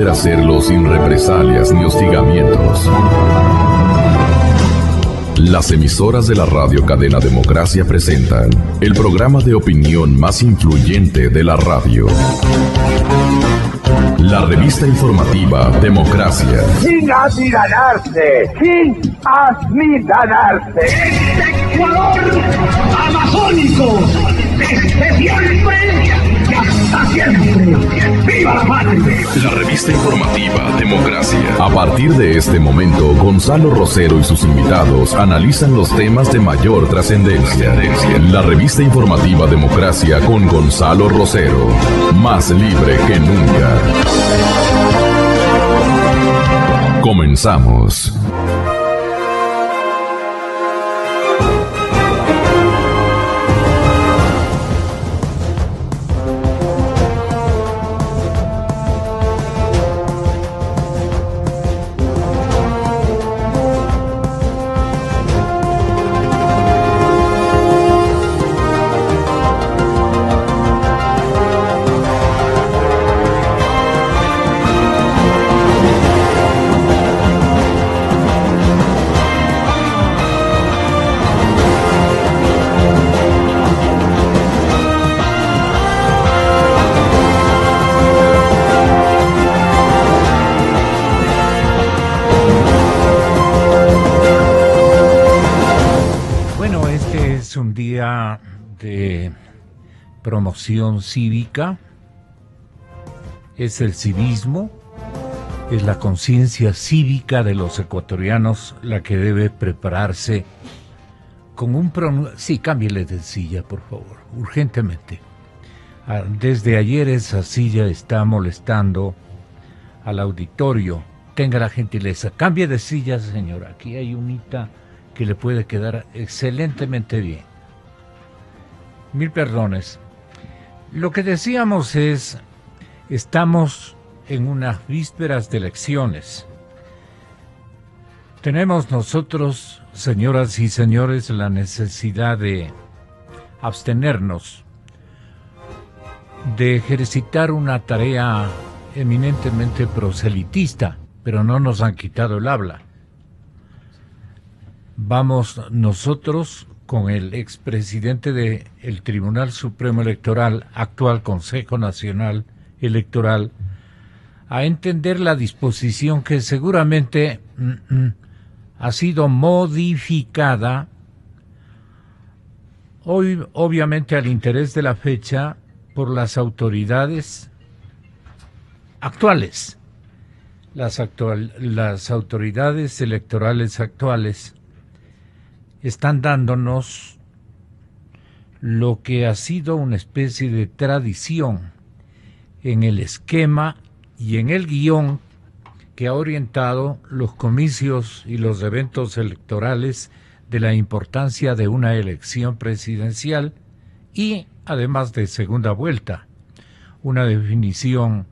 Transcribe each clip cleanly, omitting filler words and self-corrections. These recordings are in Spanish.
Hacerlo sin represalias ni hostigamientos. Las emisoras de la radio cadena Democracia presentan el programa de opinión más influyente de la radio. La revista informativa Democracia. Sin amilanarse, sin amilanarse. Este Ecuador amazónico, desde siempre y hasta siempre. ¡Viva la patria! La revista informativa Democracia. A partir de este momento, Gonzalo Rosero y sus invitados analizan los temas de mayor trascendencia. La revista informativa Democracia con Gonzalo Rosero. Más libre que nunca. Comenzamos. De promoción cívica, es el civismo, es la conciencia cívica de los ecuatorianos la que debe prepararse con un sí, cámbiale de silla, por favor, urgentemente. Desde ayer esa silla está molestando al auditorio. Tenga la gentileza, cambie de silla, señora. Aquí hay unita que le puede quedar excelentemente bien. Mil perdones. Lo que decíamos es, estamos en unas vísperas de elecciones. Tenemos nosotros, señoras y señores, la necesidad de abstenernos, de ejercitar una tarea eminentemente proselitista, pero no nos han quitado el habla. Vamos nosotros con el expresidente del Tribunal Supremo Electoral, actual Consejo Nacional Electoral, a entender la disposición que seguramente ha sido modificada, hoy obviamente al interés de la fecha, por las autoridades actuales, las autoridades electorales actuales, están dándonos lo que ha sido una especie de tradición en el esquema y en el guión que ha orientado los comicios y los eventos electorales de la importancia de una elección presidencial y además de segunda vuelta, una definición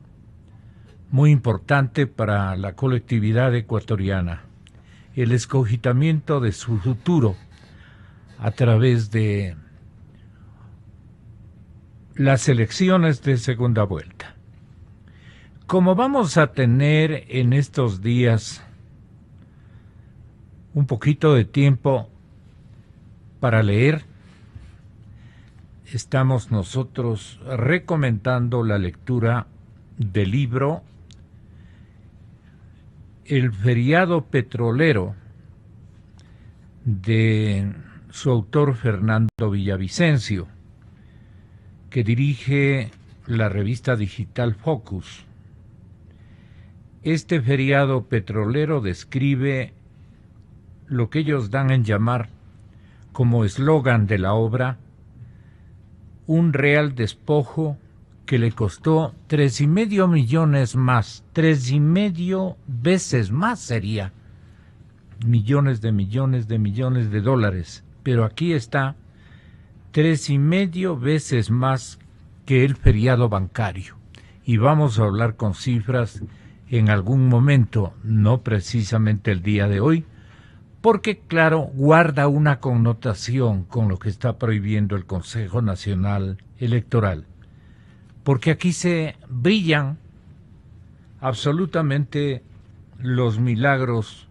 muy importante para la colectividad ecuatoriana. El escogitamiento de su futuro a través de las elecciones de segunda vuelta. Como vamos a tener en estos días un poquito de tiempo para leer, estamos nosotros recomendando la lectura del libro El feriado petrolero, de su autor Fernando Villavicencio, que dirige la revista digital Focus. Este feriado petrolero describe lo que ellos dan en llamar como eslogan de la obra, un real despojo que le costó 3,5 millones más, 3,5 veces más sería, millones de dólares, pero aquí está 3,5 veces más que el feriado bancario. Y vamos a hablar con cifras en algún momento, no precisamente el día de hoy, porque claro, guarda una connotación con lo que está prohibiendo el Consejo Nacional Electoral. Porque aquí se brillan absolutamente los milagros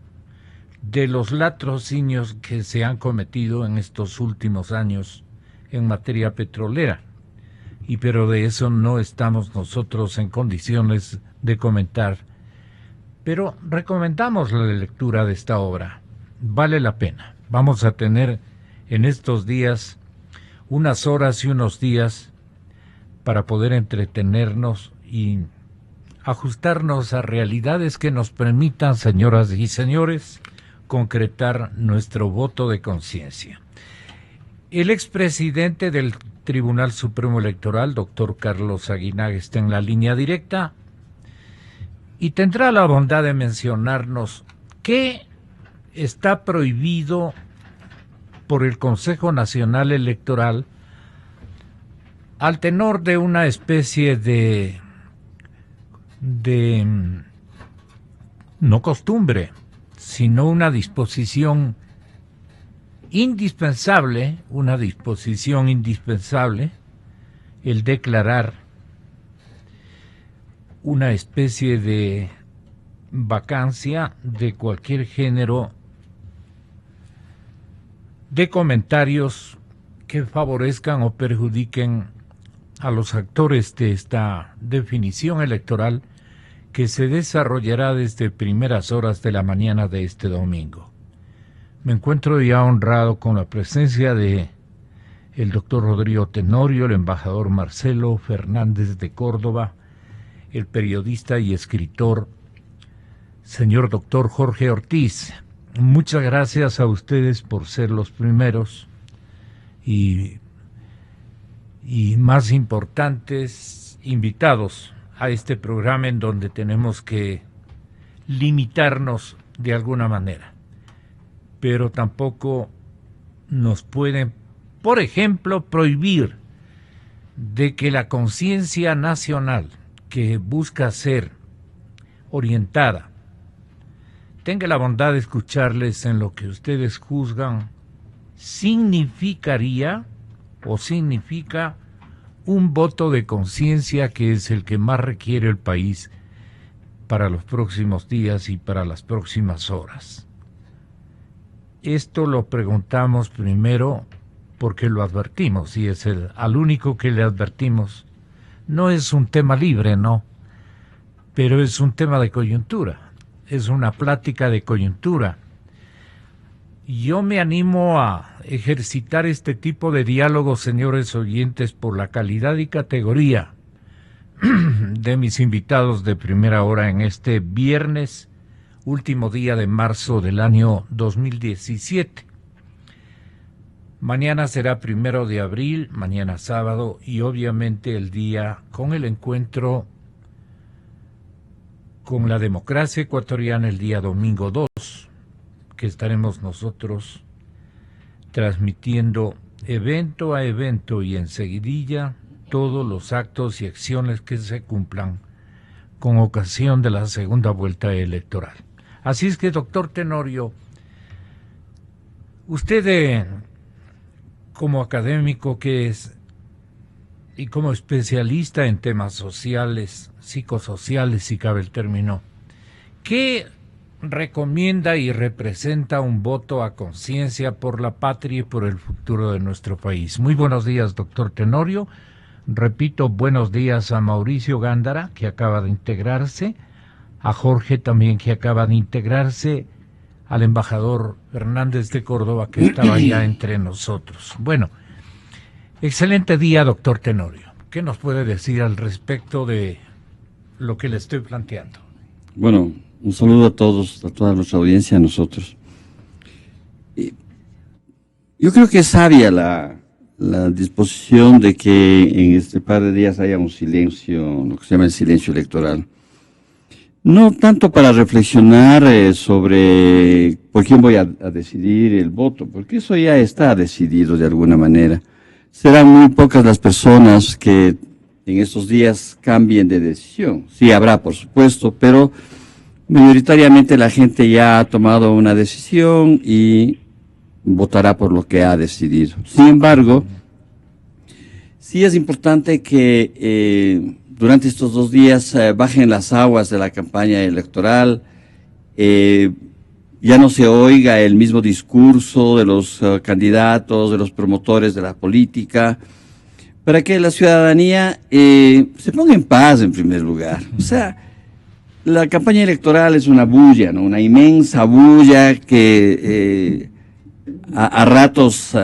de los latrocinios que se han cometido en estos últimos años en materia petrolera. Pero de eso no estamos nosotros en condiciones de comentar. Pero recomendamos la lectura de esta obra. Vale la pena. Vamos a tener en estos días unas horas y unos días para poder entretenernos y ajustarnos a realidades que nos permitan, señoras y señores, concretar nuestro voto de conciencia. El expresidente del Tribunal Supremo Electoral, doctor Carlos Aguinaga, está en la línea directa y tendrá la bondad de mencionarnos qué está prohibido por el Consejo Nacional Electoral al tenor de una especie de no costumbre, sino una disposición indispensable, el declarar una especie de vacancia de cualquier género de comentarios que favorezcan o perjudiquen a los actores de esta definición electoral que se desarrollará desde primeras horas de la mañana de este domingo. Me encuentro ya honrado con la presencia de el doctor Rodrigo Tenorio, el embajador Marcelo Fernández de Córdoba, el periodista y escritor señor doctor Jorge Ortiz. Muchas gracias a ustedes por ser los primeros y más importantes invitados a este programa en donde tenemos que limitarnos de alguna manera. Pero tampoco nos pueden, por ejemplo, prohibir de que la conciencia nacional que busca ser orientada tenga la bondad de escucharles en lo que ustedes juzgan significaría o significa un voto de conciencia que es el que más requiere el país para los próximos días y para las próximas horas. Esto lo preguntamos primero porque lo advertimos y es al único que le advertimos. No es un tema libre, no, pero es un tema de coyuntura, es una plática de coyuntura. Yo me animo a ejercitar este tipo de diálogos, señores oyentes, por la calidad y categoría de mis invitados de primera hora en este viernes, último día de marzo del año 2017. Mañana será 1 de abril, mañana sábado, y obviamente el día con el encuentro con la democracia ecuatoriana el día domingo 2, que estaremos nosotros transmitiendo evento a evento y enseguidilla todos los actos y acciones que se cumplan con ocasión de la segunda vuelta electoral. Así es que, doctor Tenorio, usted como académico que es y como especialista en temas sociales, psicosociales, si cabe el término, ¿qué recomienda y representa un voto a conciencia por la patria y por el futuro de nuestro país? Muy buenos días, doctor Tenorio. Repito, buenos días a Mauricio Gándara, que acaba de integrarse, a Jorge también, que acaba de integrarse, al embajador Fernández de Córdoba, que estaba ya entre nosotros. Bueno, excelente día, doctor Tenorio. ¿Qué nos puede decir al respecto de lo que le estoy planteando? Bueno, un saludo a todos, a toda nuestra audiencia, a nosotros. Yo creo que es sabia la disposición de que en este par de días haya un silencio, lo que se llama el silencio electoral. No tanto para reflexionar sobre por quién voy a decidir el voto, porque eso ya está decidido de alguna manera. Serán muy pocas las personas que en estos días cambien de decisión. Sí habrá, por supuesto, pero mayoritariamente la gente ya ha tomado una decisión y votará por lo que ha decidido. Sin embargo, Sí es importante que durante estos 2 días bajen las aguas de la campaña electoral, ya no se oiga el mismo discurso de los candidatos, de los promotores de la política, para que la ciudadanía se ponga en paz en primer lugar. O sea, la campaña electoral es una bulla, ¿no? Una inmensa bulla que a ratos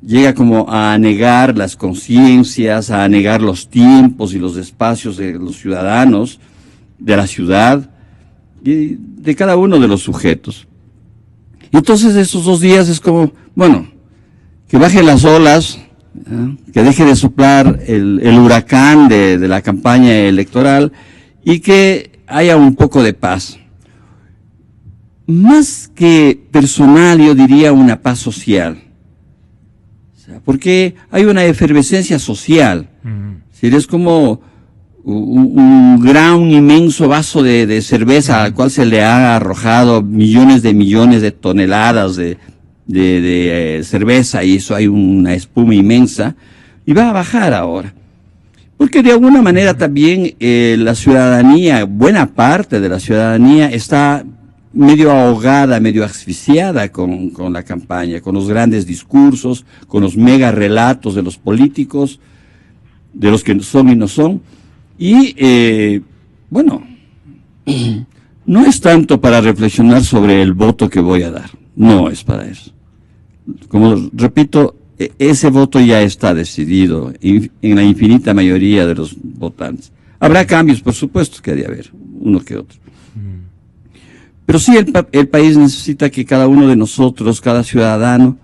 llega como a anegar las conciencias, a anegar los tiempos y los espacios de los ciudadanos, de la ciudad y de cada uno de los sujetos. Entonces esos 2 días es como, bueno, que bajen las olas, que deje de soplar el huracán de la campaña electoral y que haya un poco de paz. Más que personal, yo diría una paz social. O sea, porque hay una efervescencia social. Es como un gran, inmenso vaso de cerveza al cual se le ha arrojado millones de toneladas de cerveza, y eso hay una espuma inmensa, y va a bajar ahora. Porque de alguna manera también la ciudadanía, buena parte de la ciudadanía, está medio ahogada, medio asfixiada con la campaña, con los grandes discursos, con los mega relatos de los políticos, de los que son y no son. Y, bueno, no es tanto para reflexionar sobre el voto que voy a dar, no es para eso. Como repito, ese voto ya está decidido en la infinita mayoría de los votantes. Habrá cambios, por supuesto que ha de haber, uno que otro. Pero sí el país necesita que cada uno de nosotros, cada ciudadano,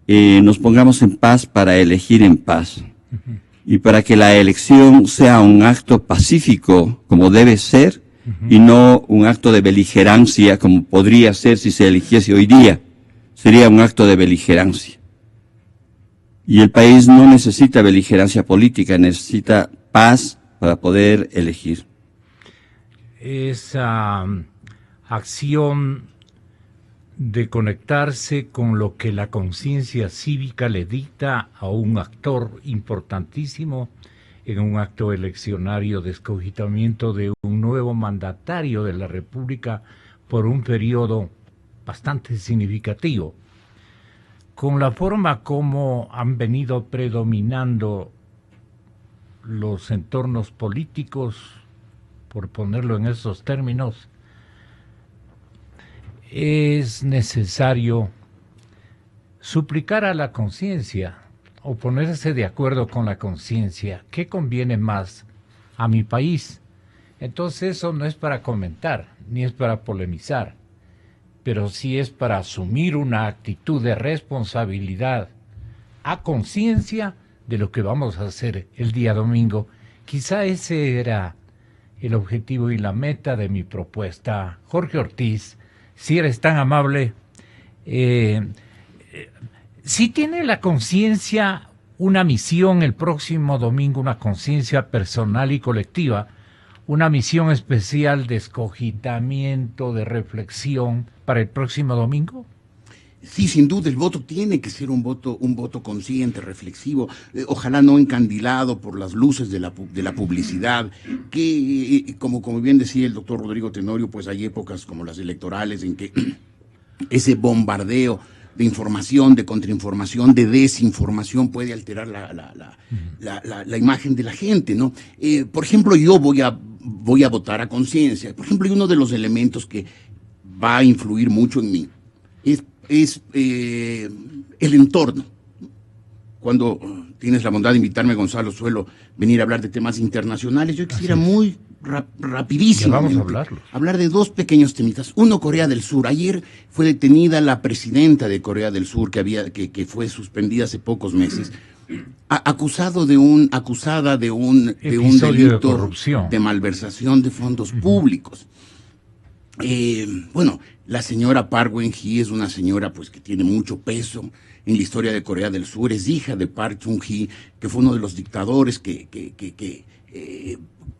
nos pongamos en paz para elegir en paz. Y para que la elección sea un acto pacífico, como debe ser, y no un acto de beligerancia, como podría ser si se eligiese hoy día. Sería un acto de beligerancia. Y el país no necesita beligerancia política, necesita paz para poder elegir. Esa acción de conectarse con lo que la conciencia cívica le dicta a un actor importantísimo en un acto eleccionario de escogitamiento de un nuevo mandatario de la República por un periodo bastante significativo. Con la forma como han venido predominando los entornos políticos, por ponerlo en esos términos, es necesario suplicar a la conciencia o ponerse de acuerdo con la conciencia. ¿Qué conviene más a mi país? Entonces eso no es para comentar, ni es para polemizar, pero sí es para asumir una actitud de responsabilidad a conciencia de lo que vamos a hacer el día domingo. Quizá ese era el objetivo y la meta de mi propuesta. Jorge Ortiz, si eres tan amable, si tiene la conciencia una misión el próximo domingo, una conciencia personal y colectiva, una misión especial de escogitamiento, de reflexión para el próximo domingo. Sí, sin duda, el voto tiene que ser un voto consciente, reflexivo, ojalá no encandilado por las luces de la publicidad, que, como bien decía el doctor Rodrigo Tenorio, pues hay épocas como las electorales en que ese bombardeo de información, de contrainformación, de desinformación puede alterar la imagen de la gente, ¿no? Por ejemplo, yo voy a votar a conciencia. Por ejemplo, y uno de los elementos que va a influir mucho en mí es el entorno. Cuando tienes la bondad de invitarme, Gonzalo, suelo venir a hablar de temas internacionales. Yo quisiera muy rapidísimo hablar de 2 pequeños temitas. Uno, Corea del Sur. Ayer fue detenida la presidenta de Corea del Sur, que fue suspendida hace pocos meses, acusada de un delito de corrupción, de malversación de fondos públicos. Bueno, la señora Park Geun-hye es una señora pues que tiene mucho peso en la historia de Corea del Sur, es hija de Park Chung-hee, que fue uno de los dictadores que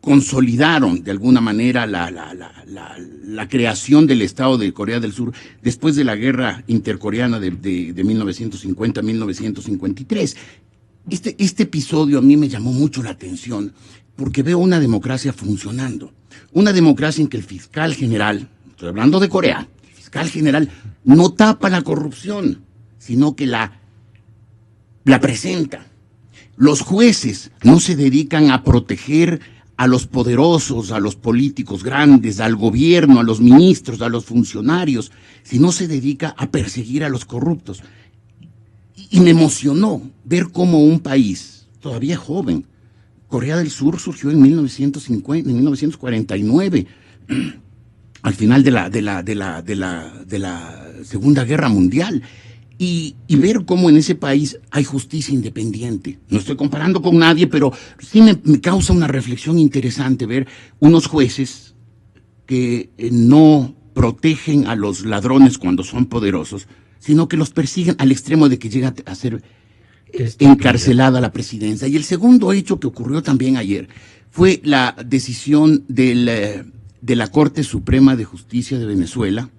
consolidaron de alguna manera la creación del Estado de Corea del Sur después de la guerra intercoreana de 1950-1953. Este episodio a mí me llamó mucho la atención porque veo una democracia funcionando. Una democracia en que el fiscal general, estoy hablando de Corea, el fiscal general no tapa la corrupción, sino que la presenta. Los jueces no se dedican a proteger a los poderosos, a los políticos grandes, al gobierno, a los ministros, a los funcionarios, sino se dedica a perseguir a los corruptos. Y me emocionó ver cómo un país todavía joven, Corea del Sur surgió en 1949, al final de la Segunda Guerra Mundial, y ver cómo en ese país hay justicia independiente. No estoy comparando con nadie, pero sí me causa una reflexión interesante ver unos jueces que no protegen a los ladrones cuando son poderosos, sino que los persiguen al extremo de que llega a ser encarcelada la presidencia. Y el segundo hecho que ocurrió también ayer fue la decisión de la Corte Suprema de Justicia de Venezuela,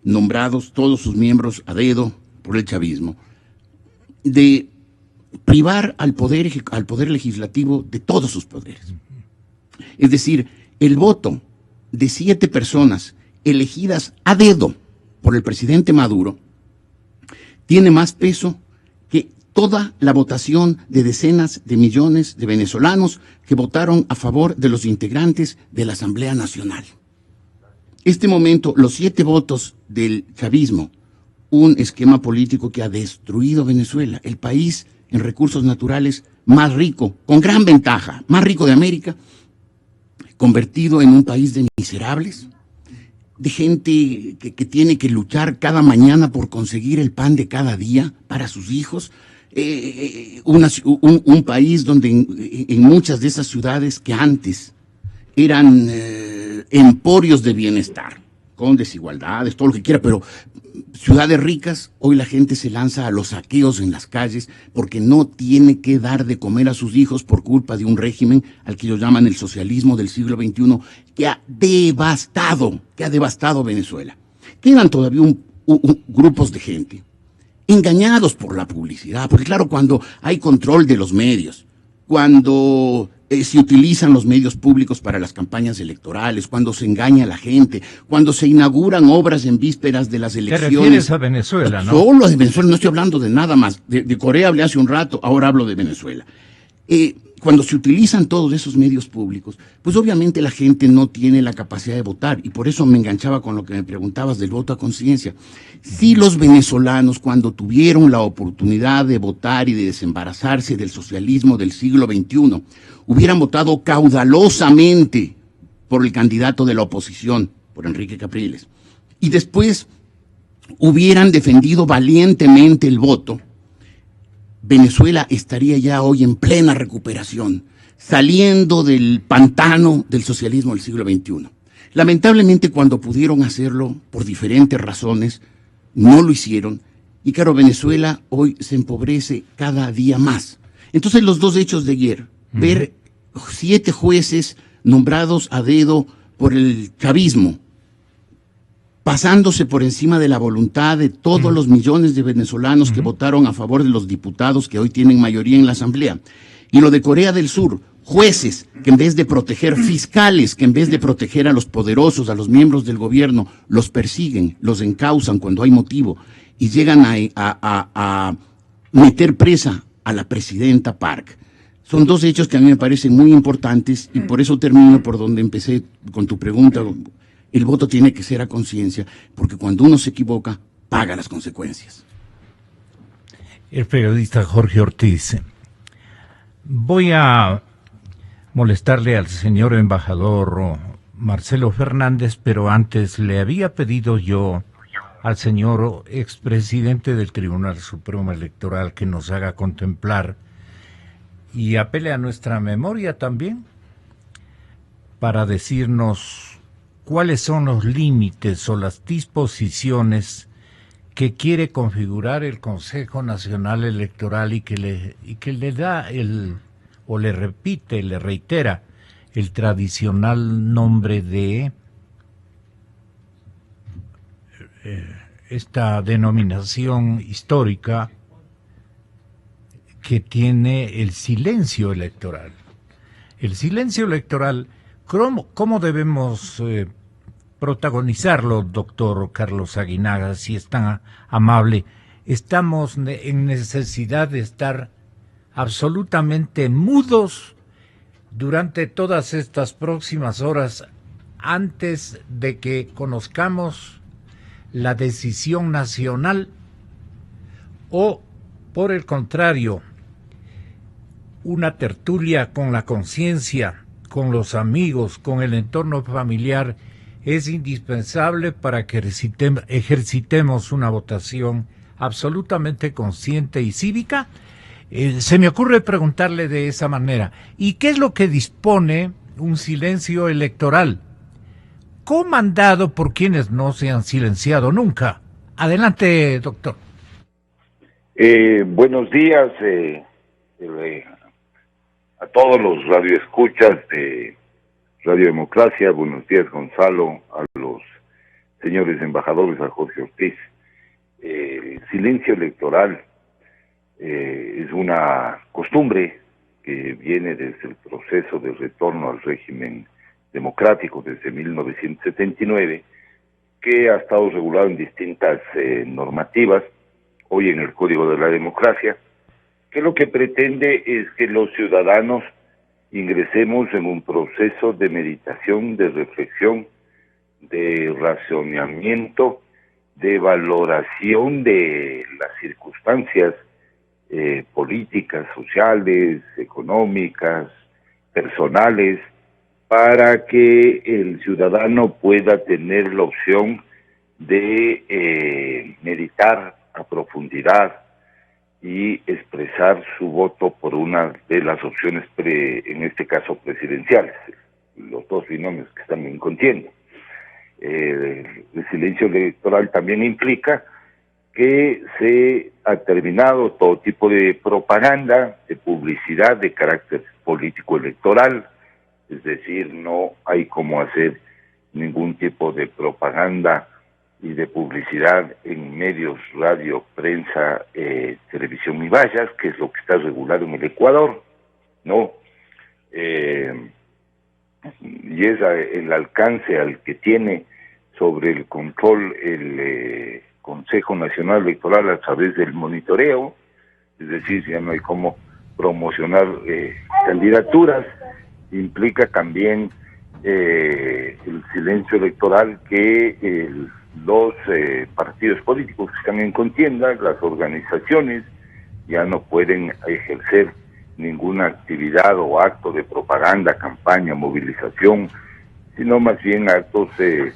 nombrados todos sus miembros a dedo por el chavismo, de privar al poder legislativo de todos sus poderes. Es decir, el voto de 7 personas elegidas a dedo por el presidente Maduro tiene más peso que toda la votación de decenas de millones de venezolanos que votaron a favor de los integrantes de la Asamblea Nacional. Este momento, los 7 votos del chavismo, un esquema político que ha destruido Venezuela, el país en recursos naturales más rico, con gran ventaja, más rico de América, convertido en un país de miserables, de gente que tiene que luchar cada mañana por conseguir el pan de cada día para sus hijos, un país donde en muchas de esas ciudades que antes eran emporios de bienestar, con desigualdades, todo lo que quiera, pero ciudades ricas, hoy la gente se lanza a los saqueos en las calles porque no tiene que dar de comer a sus hijos por culpa de un régimen al que ellos llaman el socialismo del siglo XXI, que ha devastado Venezuela. Quedan todavía grupos de gente engañados por la publicidad, porque claro, cuando hay control de los medios, cuando se utilizan los medios públicos para las campañas electorales, cuando se engaña a la gente, cuando se inauguran obras en vísperas de las elecciones. Te refieres a Venezuela, ¿no? Solo de Venezuela, no estoy hablando de nada más. De Corea hablé hace un rato, ahora hablo de Venezuela. Cuando se utilizan todos esos medios públicos, pues obviamente la gente no tiene la capacidad de votar, y por eso me enganchaba con lo que me preguntabas del voto a conciencia. Si los venezolanos, cuando tuvieron la oportunidad de votar y de desembarazarse del socialismo del siglo XXI, hubieran votado caudalosamente por el candidato de la oposición, por Enrique Capriles, y después hubieran defendido valientemente el voto, Venezuela estaría ya hoy en plena recuperación, saliendo del pantano del socialismo del siglo XXI. Lamentablemente, cuando pudieron hacerlo, por diferentes razones, no lo hicieron, y claro, Venezuela hoy se empobrece cada día más. Entonces, los dos hechos de ayer, ver 7 jueces nombrados a dedo por el chavismo, pasándose por encima de la voluntad de todos los millones de venezolanos que votaron a favor de los diputados que hoy tienen mayoría en la Asamblea. Y lo de Corea del Sur, jueces que en vez de proteger, fiscales que en vez de proteger a los poderosos, a los miembros del gobierno, los persiguen, los encausan cuando hay motivo y llegan a meter presa a la presidenta Park. Son dos hechos que a mí me parecen muy importantes y por eso termino por donde empecé con tu pregunta. El voto tiene que ser a conciencia, porque cuando uno se equivoca, paga las consecuencias. El periodista Jorge Ortiz. Voy a molestarle al señor embajador Marcelo Fernández, pero antes le había pedido yo al señor expresidente del Tribunal Supremo Electoral que nos haga contemplar y apele a nuestra memoria también para decirnos cuáles son los límites o las disposiciones que quiere configurar el Consejo Nacional Electoral y que le da o le repite, le reitera el tradicional nombre de esta denominación histórica que tiene el silencio electoral. El silencio electoral, ¿cómo debemos protagonizarlo, doctor Carlos Aguinaga, si es tan amable? Estamos en necesidad de estar absolutamente mudos durante todas estas próximas horas antes de que conozcamos la decisión nacional, o por el contrario, una tertulia con la conciencia, con los amigos, con el entorno familiar es indispensable para que ejercitemos una votación absolutamente consciente y cívica? Se me ocurre preguntarle de esa manera, ¿y qué es lo que dispone un silencio electoral comandado por quienes no se han silenciado nunca? Adelante, doctor. Buenos días a todos los radioescuchas de Radio Democracia. Buenos días, Gonzalo, a los señores embajadores, a Jorge Ortiz. El silencio electoral es una costumbre que viene desde el proceso de retorno al régimen democrático desde 1979, que ha estado regulado en distintas normativas, hoy en el Código de la Democracia, que lo que pretende es que los ciudadanos ingresemos en un proceso de meditación, de reflexión, de razonamiento, de valoración de las circunstancias políticas, sociales, económicas, personales, para que el ciudadano pueda tener la opción de meditar a profundidad y expresar su voto por una de las opciones, en este caso presidenciales, los dos binomios que están en contienda. El silencio electoral también implica que se ha terminado todo tipo de propaganda, de publicidad de carácter político electoral, es decir, no hay cómo hacer ningún tipo de propaganda y de publicidad en medios, radio, prensa, televisión y vallas, que es lo que está regulado en el Ecuador, ¿no? Y es el alcance al que tiene sobre el control el Consejo Nacional Electoral a través del monitoreo, es decir, ya no hay cómo promocionar candidaturas. Implica también el silencio electoral que los partidos políticos que están en contienda, las organizaciones, ya no pueden ejercer ninguna actividad o acto de propaganda, campaña, movilización, sino más bien actos de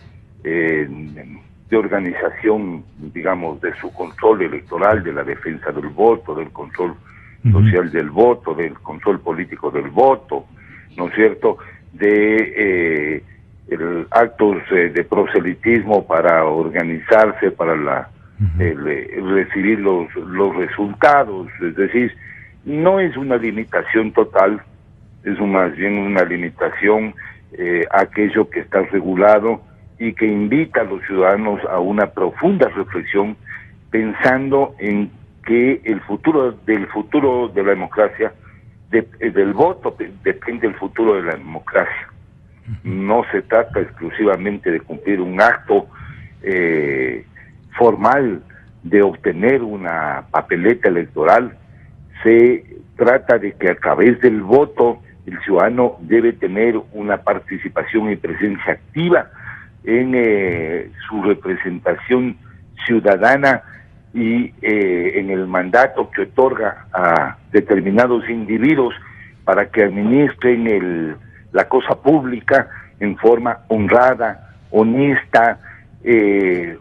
organización, digamos, de su control electoral, de la defensa del voto, del control social del voto, del control político del voto, ¿no es cierto?, de actos de proselitismo para organizarse, para recibir los resultados. Es decir, no es una limitación total, es más bien una limitación a aquello que está regulado y que invita a los ciudadanos a una profunda reflexión, pensando en que del futuro de la democracia, del voto depende el futuro de la democracia. No se trata exclusivamente de cumplir un acto formal, de obtener una papeleta electoral. Se trata de que a través del voto el ciudadano debe tener una participación y presencia activa en su representación ciudadana y en el mandato que otorga a determinados individuos para que administren la cosa pública en forma honrada, honesta,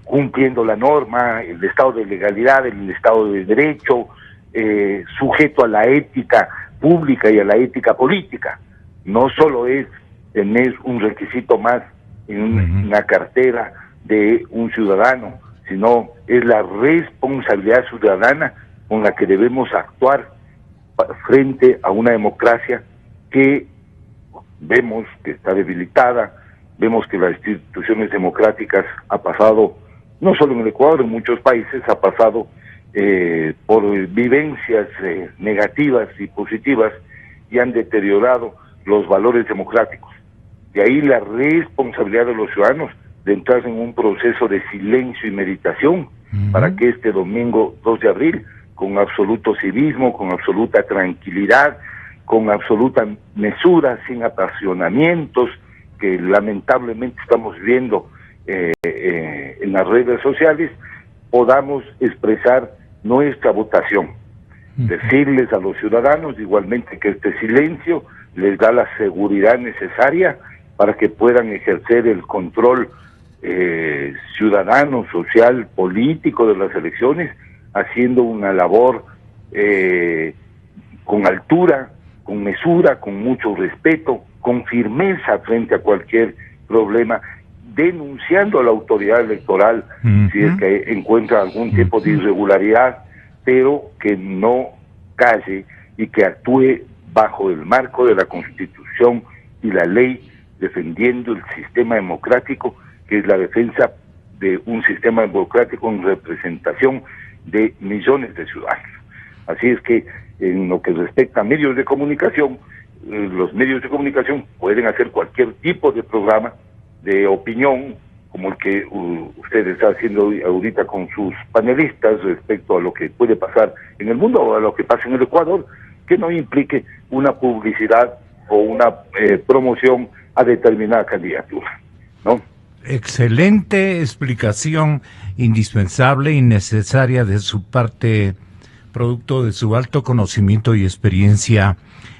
cumpliendo la norma, el estado de legalidad, el estado de derecho, sujeto a la ética pública y a la ética política. No solo es tener un requisito más en una cartera de un ciudadano, sino es la responsabilidad ciudadana con la que debemos actuar frente a una democracia que vemos que está debilitada, vemos que las instituciones democráticas ha pasado, no solo en el Ecuador, en muchos países ha pasado por vivencias negativas y positivas y han deteriorado los valores democráticos. De ahí la responsabilidad de los ciudadanos de entrar en un proceso de silencio y meditación para que este domingo 2 de abril, con absoluto civismo, con absoluta tranquilidad, con absoluta mesura, sin apasionamientos, que lamentablemente estamos viendo en las redes sociales, podamos expresar nuestra votación. Decirles a los ciudadanos igualmente que este silencio les da la seguridad necesaria para que puedan ejercer el control ciudadano, social, político de las elecciones, haciendo una labor con altura, con mesura, con mucho respeto, con firmeza frente a cualquier problema, denunciando a la autoridad electoral si es que encuentra algún tipo de irregularidad, pero que no calle y que actúe bajo el marco de la Constitución y la ley, defendiendo el sistema democrático, que es la defensa de un sistema democrático en representación de millones de ciudadanos. Así es que, en lo que respecta a medios de comunicación, los medios de comunicación pueden hacer cualquier tipo de programa de opinión, como el que usted está haciendo ahorita con sus panelistas respecto a lo que puede pasar en el mundo o a lo que pasa en el Ecuador, que no implique una publicidad o una promoción a determinada candidatura, ¿no? Excelente explicación, indispensable y necesaria de su parte, producto de su alto conocimiento y experiencia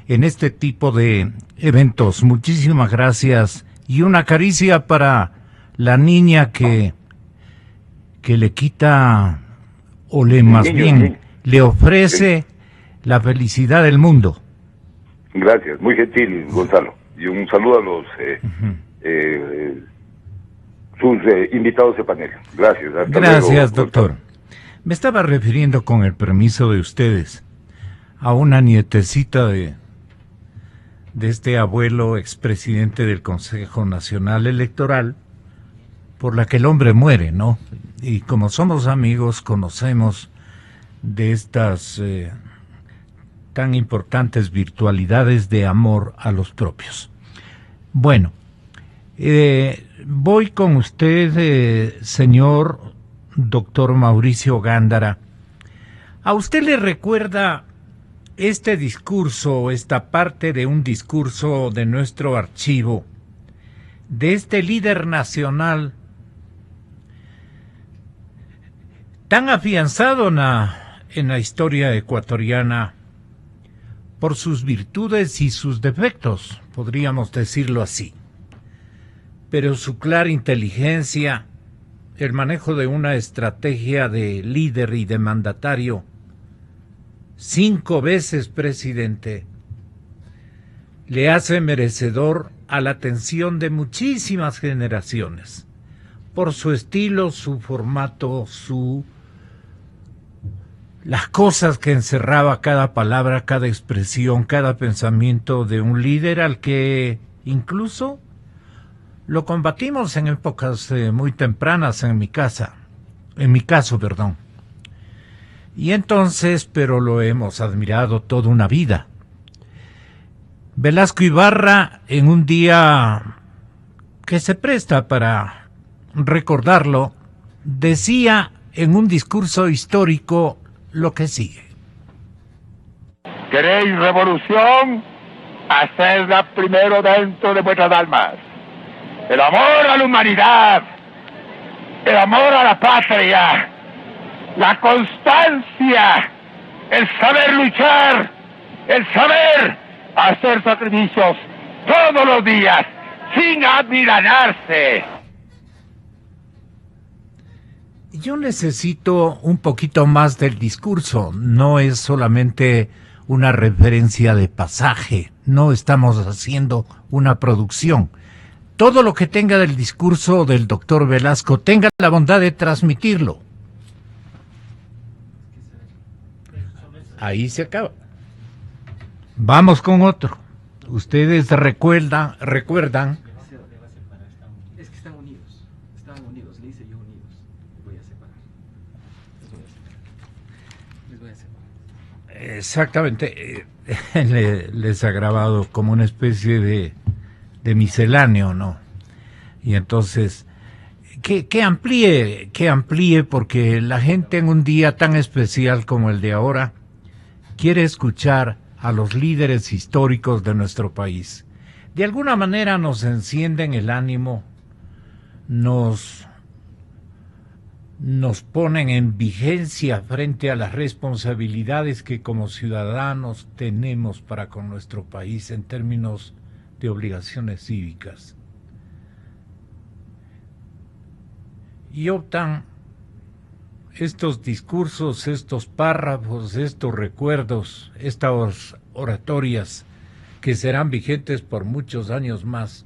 en este tipo de eventos. Muchísimas gracias y una caricia para la niña que le quita, o le más bien, le ofrece la felicidad del mundo. Gracias, muy gentil, Gonzalo. Y un saludo a los sus invitados de panel. Gracias. Gracias, doctor. Me estaba refiriendo, con el permiso de ustedes, a una nietecita de este abuelo expresidente del Consejo Nacional Electoral, por la que el hombre muere, ¿no? Y como somos amigos, conocemos de estas tan importantes virtualidades de amor a los propios. Bueno, voy con usted, señor doctor Mauricio Gándara. ¿A usted le recuerda este discurso, esta parte de un discurso de nuestro archivo, de este líder nacional tan afianzado en la historia ecuatoriana por sus virtudes y sus defectos, podríamos decirlo así? Pero su clara inteligencia, el manejo de una estrategia de líder y de mandatario, 5 veces presidente, le hace merecedor a la atención de muchísimas generaciones, por su estilo, su formato, las cosas que encerraba cada palabra, cada expresión, cada pensamiento de un líder al que incluso lo combatimos en épocas muy tempranas en mi caso. Y entonces, pero lo hemos admirado toda una vida. Velasco Ibarra, en un día que se presta para recordarlo, decía en un discurso histórico lo que sigue. ¿Queréis revolución? Hacedla primero dentro de vuestras almas. El amor a la humanidad, el amor a la patria, la constancia, el saber luchar, el saber hacer sacrificios todos los días, sin amilanarse. Yo necesito un poquito más del discurso, no es solamente una referencia de pasaje, no estamos haciendo una producción. Todo lo que tenga del discurso del doctor Velasco, tenga la bondad de transmitirlo. Ahí se acaba. Vamos con otro. Ustedes recuerdan. Es que estaban unidos, le hice yo unidos. Voy a separar. Exactamente. Les ha grabado como una especie de misceláneo, ¿no? Y entonces, que amplíe, porque la gente en un día tan especial como el de ahora quiere escuchar a los líderes históricos de nuestro país. De alguna manera nos encienden el ánimo, nos ponen en vigencia frente a las responsabilidades que como ciudadanos tenemos para con nuestro país en términos de obligaciones cívicas. Y optan estos discursos, estos párrafos, estos recuerdos, estas oratorias que serán vigentes por muchos años más,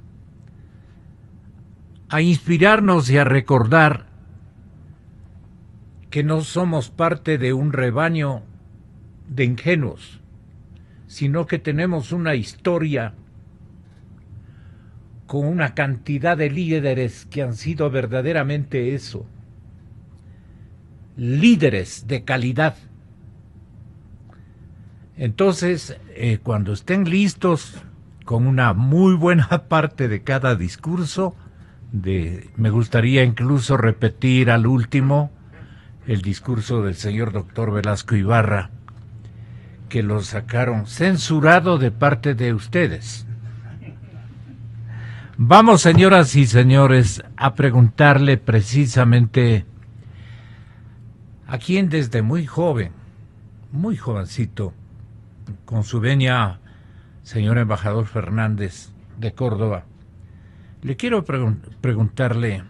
a inspirarnos y a recordar que no somos parte de un rebaño de ingenuos, sino que tenemos una historia con una cantidad de líderes que han sido verdaderamente eso, líderes de calidad. Entonces, cuando estén listos con una muy buena parte de cada discurso, me gustaría incluso repetir al último el discurso del señor doctor Velasco Ibarra, que lo sacaron censurado de parte de ustedes. Vamos, señoras y señores, a preguntarle precisamente a quien desde muy joven, muy jovencito, con su venia, señor embajador Fernández de Córdoba, le quiero preguntarle,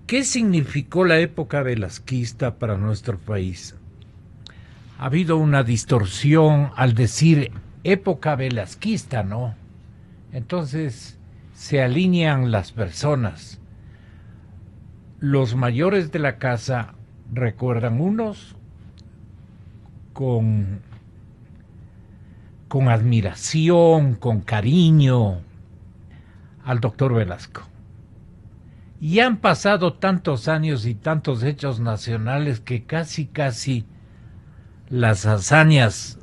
¿qué significó la época velasquista para nuestro país? Ha habido una distorsión al decir época velasquista, ¿no? Entonces se alinean las personas. Los mayores de la casa recuerdan unos con admiración, con cariño al doctor Velasco. Y han pasado tantos años y tantos hechos nacionales que casi las hazañas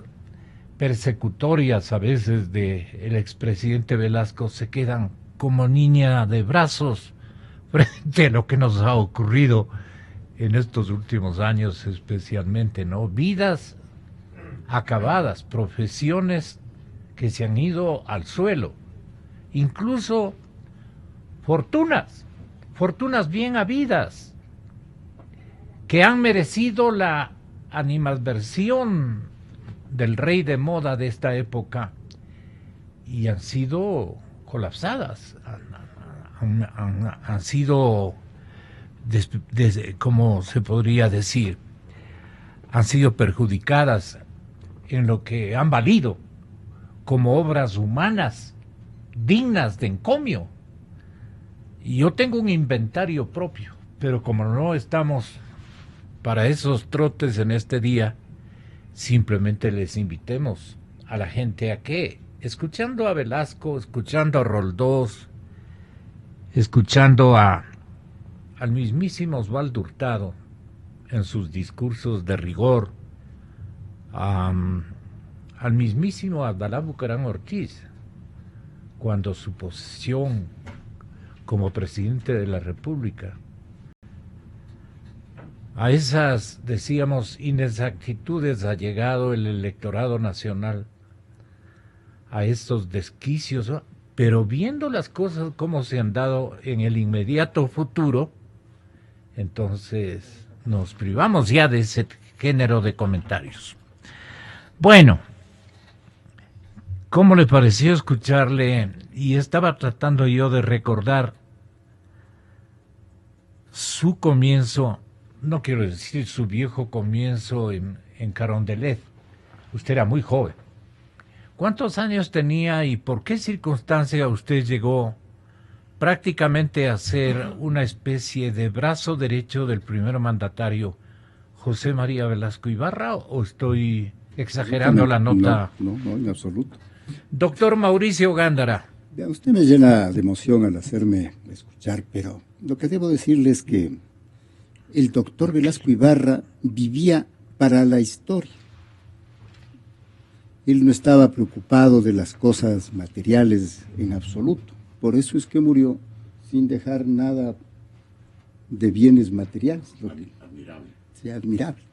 persecutorias a veces del expresidente Velasco se quedan como niña de brazos frente a lo que nos ha ocurrido en estos últimos años especialmente, ¿no? Vidas acabadas, profesiones que se han ido al suelo, incluso fortunas bien habidas, que han merecido la animadversión del rey de moda de esta época y han sido colapsadas, han sido, como se podría decir, han sido perjudicadas en lo que han valido como obras humanas dignas de encomio. Y yo tengo un inventario propio, pero como no estamos para esos trotes en este día, simplemente les invitemos a la gente a que, escuchando a Velasco, escuchando a Roldós, escuchando al mismísimo Osvaldo Hurtado en sus discursos de rigor, al mismísimo Abdalá Bucaram Ortiz, cuando su posición como presidente de la República, a esas, decíamos, inexactitudes ha llegado el electorado nacional, a estos desquicios, pero viendo las cosas como se han dado en el inmediato futuro, entonces nos privamos ya de ese género de comentarios. Bueno, ¿cómo le pareció escucharle? Y estaba tratando yo de recordar su comienzo, no quiero decir su viejo comienzo en Carondelet. Usted era muy joven. ¿Cuántos años tenía y por qué circunstancia usted llegó prácticamente a ser una especie de brazo derecho del primer mandatario José María Velasco Ibarra, o estoy exagerando la nota? No, en absoluto. Doctor Mauricio Gándara. Usted me llena de emoción al hacerme escuchar, pero lo que debo decirle es que el doctor Velasco Ibarra vivía para la historia. Él no estaba preocupado de las cosas materiales en absoluto. Por eso es que murió sin dejar nada de bienes materiales. Admirable. Sí, admirable.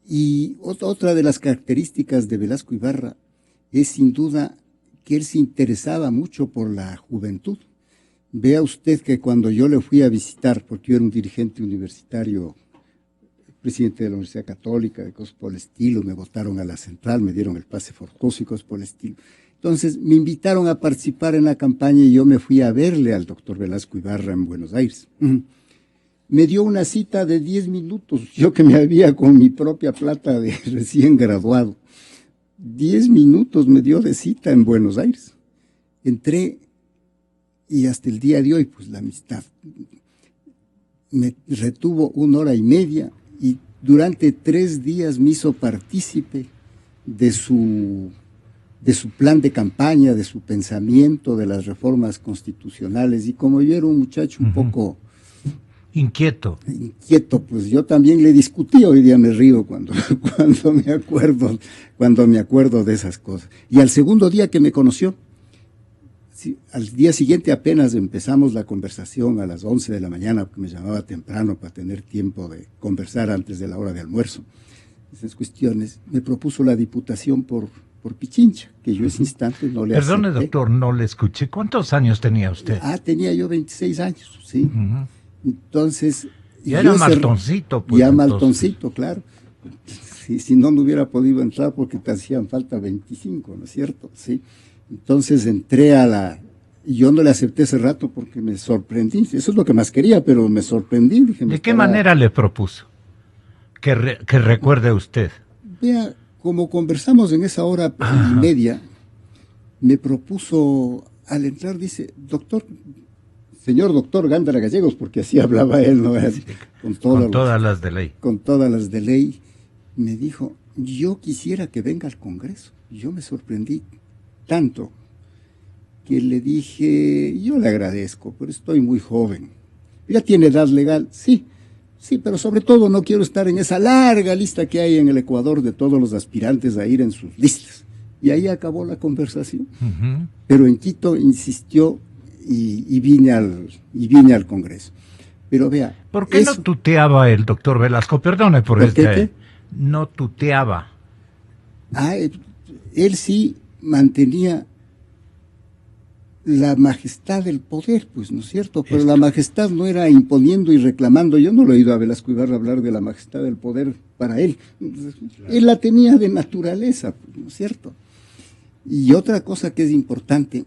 Y otra de las características de Velasco Ibarra es sin duda que él se interesaba mucho por la juventud. Vea usted que cuando yo le fui a visitar, porque yo era un dirigente universitario, presidente de la Universidad Católica, de cosas por el estilo, me votaron a la central, me dieron el pase forzoso y cosas por el estilo. Entonces me invitaron a participar en la campaña y yo me fui a verle al doctor Velasco Ibarra en Buenos Aires. Me dio una cita de 10 minutos, yo que me había con mi propia plata de recién graduado. 10 minutos me dio de cita en Buenos Aires. Entré y hasta el día de hoy, pues la amistad me retuvo 1 hora y media y durante 3 días me hizo partícipe de su plan de campaña, de su pensamiento, de las reformas constitucionales. Y como yo era un muchacho un poco inquieto, pues yo también le discutí. Hoy día me río cuando me acuerdo de esas cosas. Y al segundo día que me conoció, sí, al día siguiente apenas empezamos la conversación a las 11 de la mañana, porque me llamaba temprano para tener tiempo de conversar antes de la hora de almuerzo. Esas cuestiones, me propuso la diputación por Pichincha, que yo ese instante no le acepté. Perdone, doctor, no le escuché. ¿Cuántos años tenía usted? Tenía yo 26 años, sí. Entonces... Ya era maltoncito, pues. Ya entonces. Maltoncito, claro. Si no hubiera podido entrar porque te hacían falta 25, ¿no es cierto? Sí. Entonces entré y yo no le acepté ese rato porque me sorprendí. Eso es lo que más quería, pero me sorprendí. Dije, ¿de qué manera le propuso? Que recuerde usted. Vea, como conversamos en esa hora y media, me propuso, al entrar, dice, señor doctor Gándara Gallegos, porque así hablaba él, ¿no? Con todas las de ley. Con todas las de ley. Me dijo, yo quisiera que venga al Congreso. Yo me sorprendí tanto que le dije, yo le agradezco, pero estoy muy joven. ¿Ya tiene edad legal? Sí, pero sobre todo no quiero estar en esa larga lista que hay en el Ecuador de todos los aspirantes a ir en sus listas. Y ahí acabó la conversación. Pero en Quito insistió y vine al Congreso. Pero vea... ¿Por qué no tuteaba el doctor Velasco? Perdone por este... No tuteaba. Él sí mantenía la majestad del poder, pues, ¿no es cierto? Pero la majestad no era imponiendo y reclamando. Yo no lo he oído a Velasco Ibarra hablar de la majestad del poder para él. Él la tenía de naturaleza, pues, ¿no es cierto? Y otra cosa que es importante,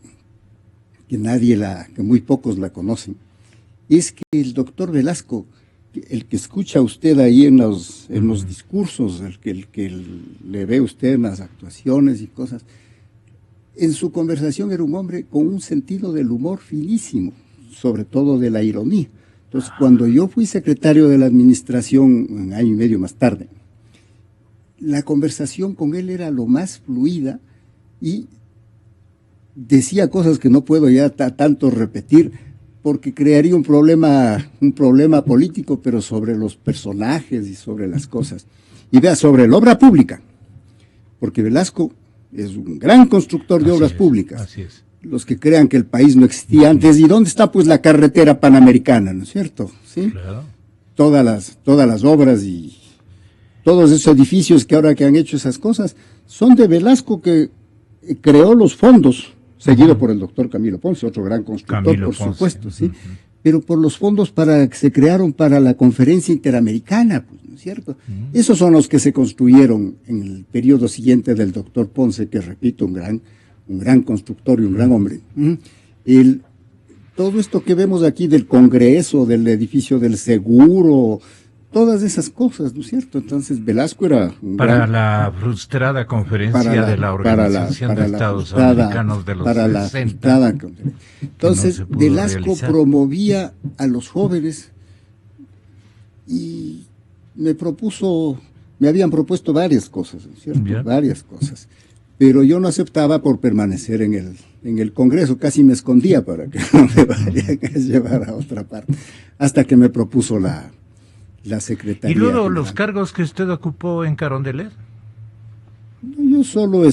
que muy pocos la conocen, es que el doctor Velasco, el que escucha usted ahí en los discursos, el que le ve usted en las actuaciones y cosas, en su conversación era un hombre con un sentido del humor finísimo, sobre todo de la ironía. Entonces, cuando yo fui secretario de la administración, un año y medio más tarde, la conversación con él era lo más fluida y decía cosas que no puedo ya tanto repetir, porque crearía un problema político, pero sobre los personajes y sobre las cosas. Y vea, sobre la obra pública, porque Velasco es un gran constructor de obras públicas. Así es. Los que crean que el país no existía antes, ¿y dónde está pues la carretera panamericana, no es cierto? ¿Sí? Claro. Todas las obras y todos esos edificios que ahora que han hecho esas cosas, son de Velasco, que creó los fondos, seguido por el doctor Camilo Ponce, otro gran constructor, supuesto, ¿sí? Pero por los fondos que se crearon para la conferencia interamericana, pues, ¿no es cierto? Esos son los que se construyeron en el periodo siguiente del doctor Ponce, que repito, un gran constructor y un gran hombre. Todo esto que vemos aquí del Congreso, del edificio del Seguro, todas esas cosas, ¿no es cierto? Entonces Velasco era la frustrada conferencia de la Organización de Estados Americanos de los 60. Entonces no Velasco promovía a los jóvenes y me habían propuesto varias cosas, ¿no es cierto? Bien. Varias cosas. Pero yo no aceptaba por permanecer en el Congreso, casi me escondía para que no me vayan a llevar a otra parte, hasta que me propuso la la Secretaría ¿Y luego General. los cargos que usted ocupó en Carondelet? Yo solo he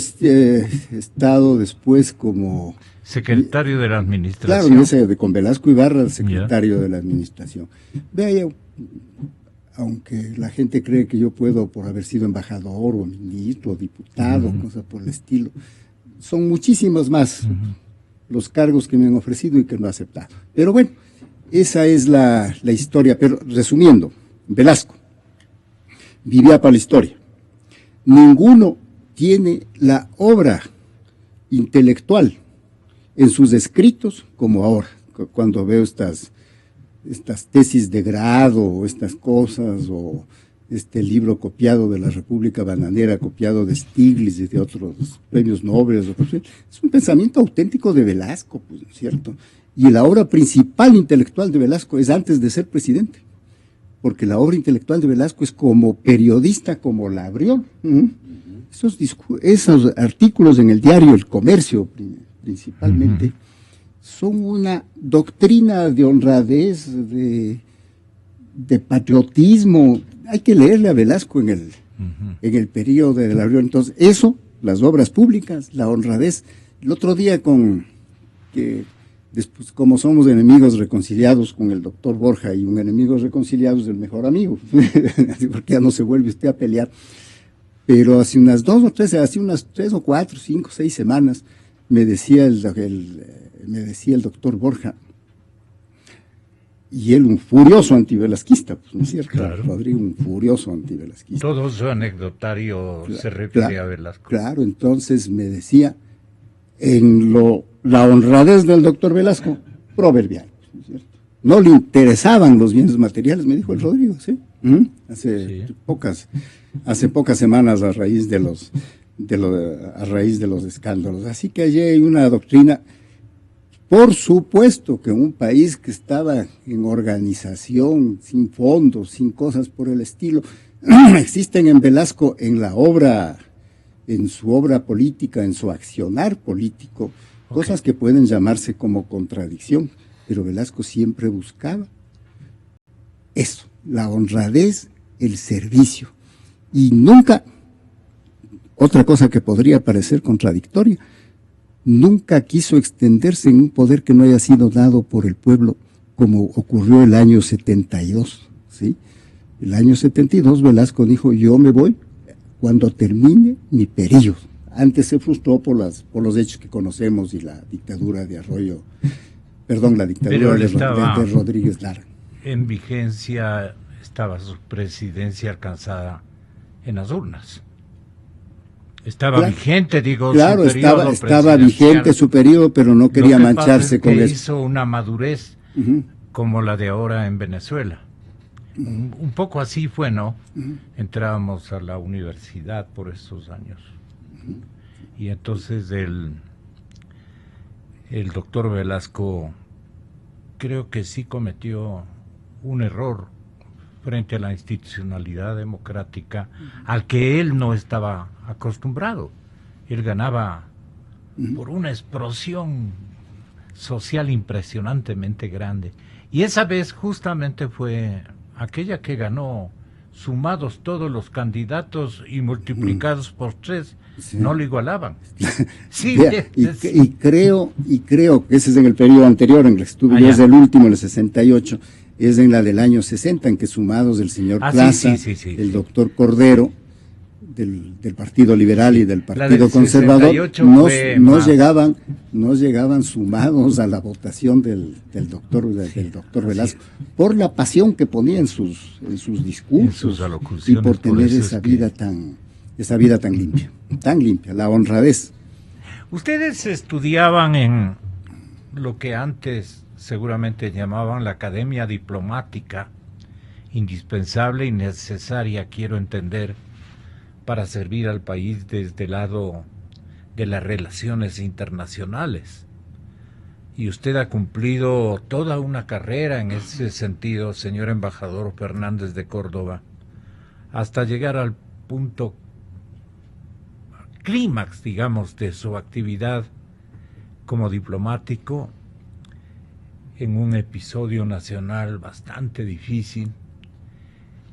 estado después como... Secretario de la Claro, Administración. en ese con Velasco Ibarra, el secretario de la Administración. Vea, aunque la gente cree que yo puedo, por haber sido embajador o ministro o diputado, cosas por el estilo, son muchísimos más los cargos que me han ofrecido y que no he aceptado. Pero bueno, esa es la historia. Pero resumiendo, Velasco vivía para la historia. Ninguno tiene la obra intelectual en sus escritos como ahora, cuando veo estas tesis de grado o estas cosas, o este libro copiado de la República Bananera, copiado de Stiglitz y de otros premios Nobel. Es un pensamiento auténtico de Velasco, pues, ¿no es cierto? Y la obra principal intelectual de Velasco es antes de ser presidente, porque la obra intelectual de Velasco es como periodista, como la abrió. Esos artículos en el diario El Comercio, principalmente, son una doctrina de honradez, de patriotismo. Hay que leerle a Velasco en el periodo de la Abrió. Entonces, eso, las obras públicas, la honradez. El otro día después, como somos enemigos reconciliados con el doctor Borja, y un enemigo reconciliado es el mejor amigo, porque ya no se vuelve usted a pelear. Pero hace unas 3 o 4, 5, 6 semanas, me decía el doctor Borja, y él un furioso antivelasquista, pues, ¿no es cierto? Claro. Rodrigo, un furioso antivelasquista. Todo su anecdotario se refiere a Velasco. Claro, entonces me decía, la honradez del doctor Velasco, proverbial, ¿no es cierto? No le interesaban los bienes materiales, me dijo el Rodrigo, ¿sí? Hace pocas semanas, a raíz de los escándalos. Así que allí hay una doctrina. Por supuesto que en un país que estaba en organización, sin fondos, sin cosas por el estilo, existen en Velasco, en su obra política, en su accionar político, cosas que pueden llamarse como contradicción, pero Velasco siempre buscaba eso, la honradez, el servicio, y nunca, otra cosa que podría parecer contradictoria, nunca quiso extenderse en un poder que no haya sido dado por el pueblo, como ocurrió el año 72, ¿sí? El año 72 Velasco dijo, yo me voy cuando termine mi periodo. Antes se frustró por los hechos que conocemos y la dictadura de de Rodríguez Lara. En vigencia estaba su presidencia alcanzada en las urnas. Estaba vigente, digo, claro, su periodo estaba vigente su periodo, pero no quería mancharse con eso. Hizo una madurez como la de ahora en Venezuela. Un poco así fue, ¿no? Entrábamos a la universidad por esos años. Y entonces el doctor Velasco creo que sí cometió un error frente a la institucionalidad democrática al que él no estaba acostumbrado. Él ganaba por una explosión social impresionantemente grande. Y esa vez justamente fue aquella que ganó, sumados todos los candidatos y multiplicados por 3, no lo igualaban. Sí, y creo que ese es en el periodo anterior, en el que estuve yo, es el último, el 68, es en la del año 60, en que sumados el señor Plaza, el doctor Cordero, del Partido Liberal y del Partido Conservador, no llegaban sumados a la votación del doctor Velasco, por la pasión que ponía en sus discursos, y por tener esa vida tan limpia, la honradez. Ustedes estudiaban en lo que antes seguramente llamaban la Academia Diplomática, indispensable y necesaria, quiero entender, para servir al país desde el lado de las relaciones internacionales. Y usted ha cumplido toda una carrera en ese sentido, señor embajador Fernández de Córdoba, hasta llegar al punto clímax, digamos, de su actividad como diplomático en un episodio nacional bastante difícil,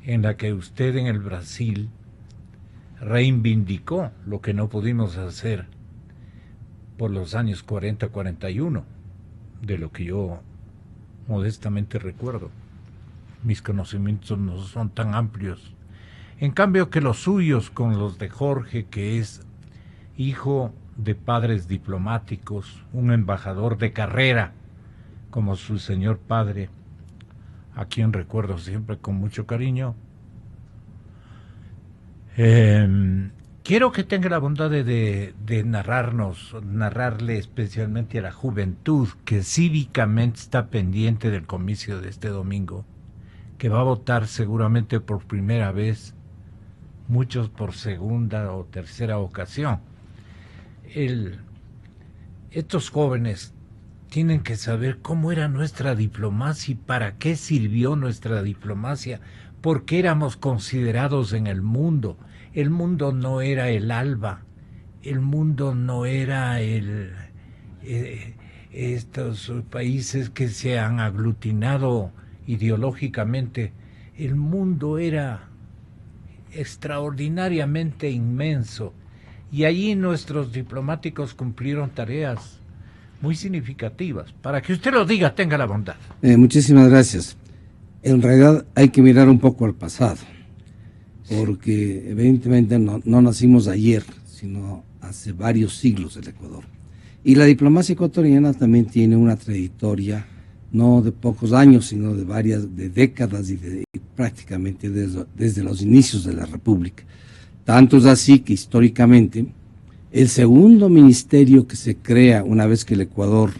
en la que usted en el Brasil reivindicó lo que no pudimos hacer por los años 40-41, de lo que yo modestamente recuerdo. Mis conocimientos no son tan amplios. En cambio que los suyos con los de Jorge, que es hijo de padres diplomáticos, un embajador de carrera, como su señor padre, a quien recuerdo siempre con mucho cariño. Quiero que tenga la bondad de narrarle especialmente a la juventud que cívicamente está pendiente del comicio de este domingo, que va a votar seguramente por primera vez, muchos por segunda o tercera ocasión. Estos jóvenes tienen que saber cómo era nuestra diplomacia y para qué sirvió nuestra diplomacia, porque éramos considerados en el mundo. El mundo no era el ALBA, el mundo no era estos países que se han aglutinado ideológicamente. El mundo era extraordinariamente inmenso y allí nuestros diplomáticos cumplieron tareas muy significativas. Para que usted lo diga, tenga la bondad. Muchísimas gracias. En realidad hay que mirar un poco al pasado, porque evidentemente no nacimos ayer, sino hace varios siglos el Ecuador. Y la diplomacia ecuatoriana también tiene una trayectoria, no de pocos años, sino de décadas y prácticamente desde los inicios de la República. Tanto es así que históricamente el segundo ministerio que se crea una vez que el Ecuador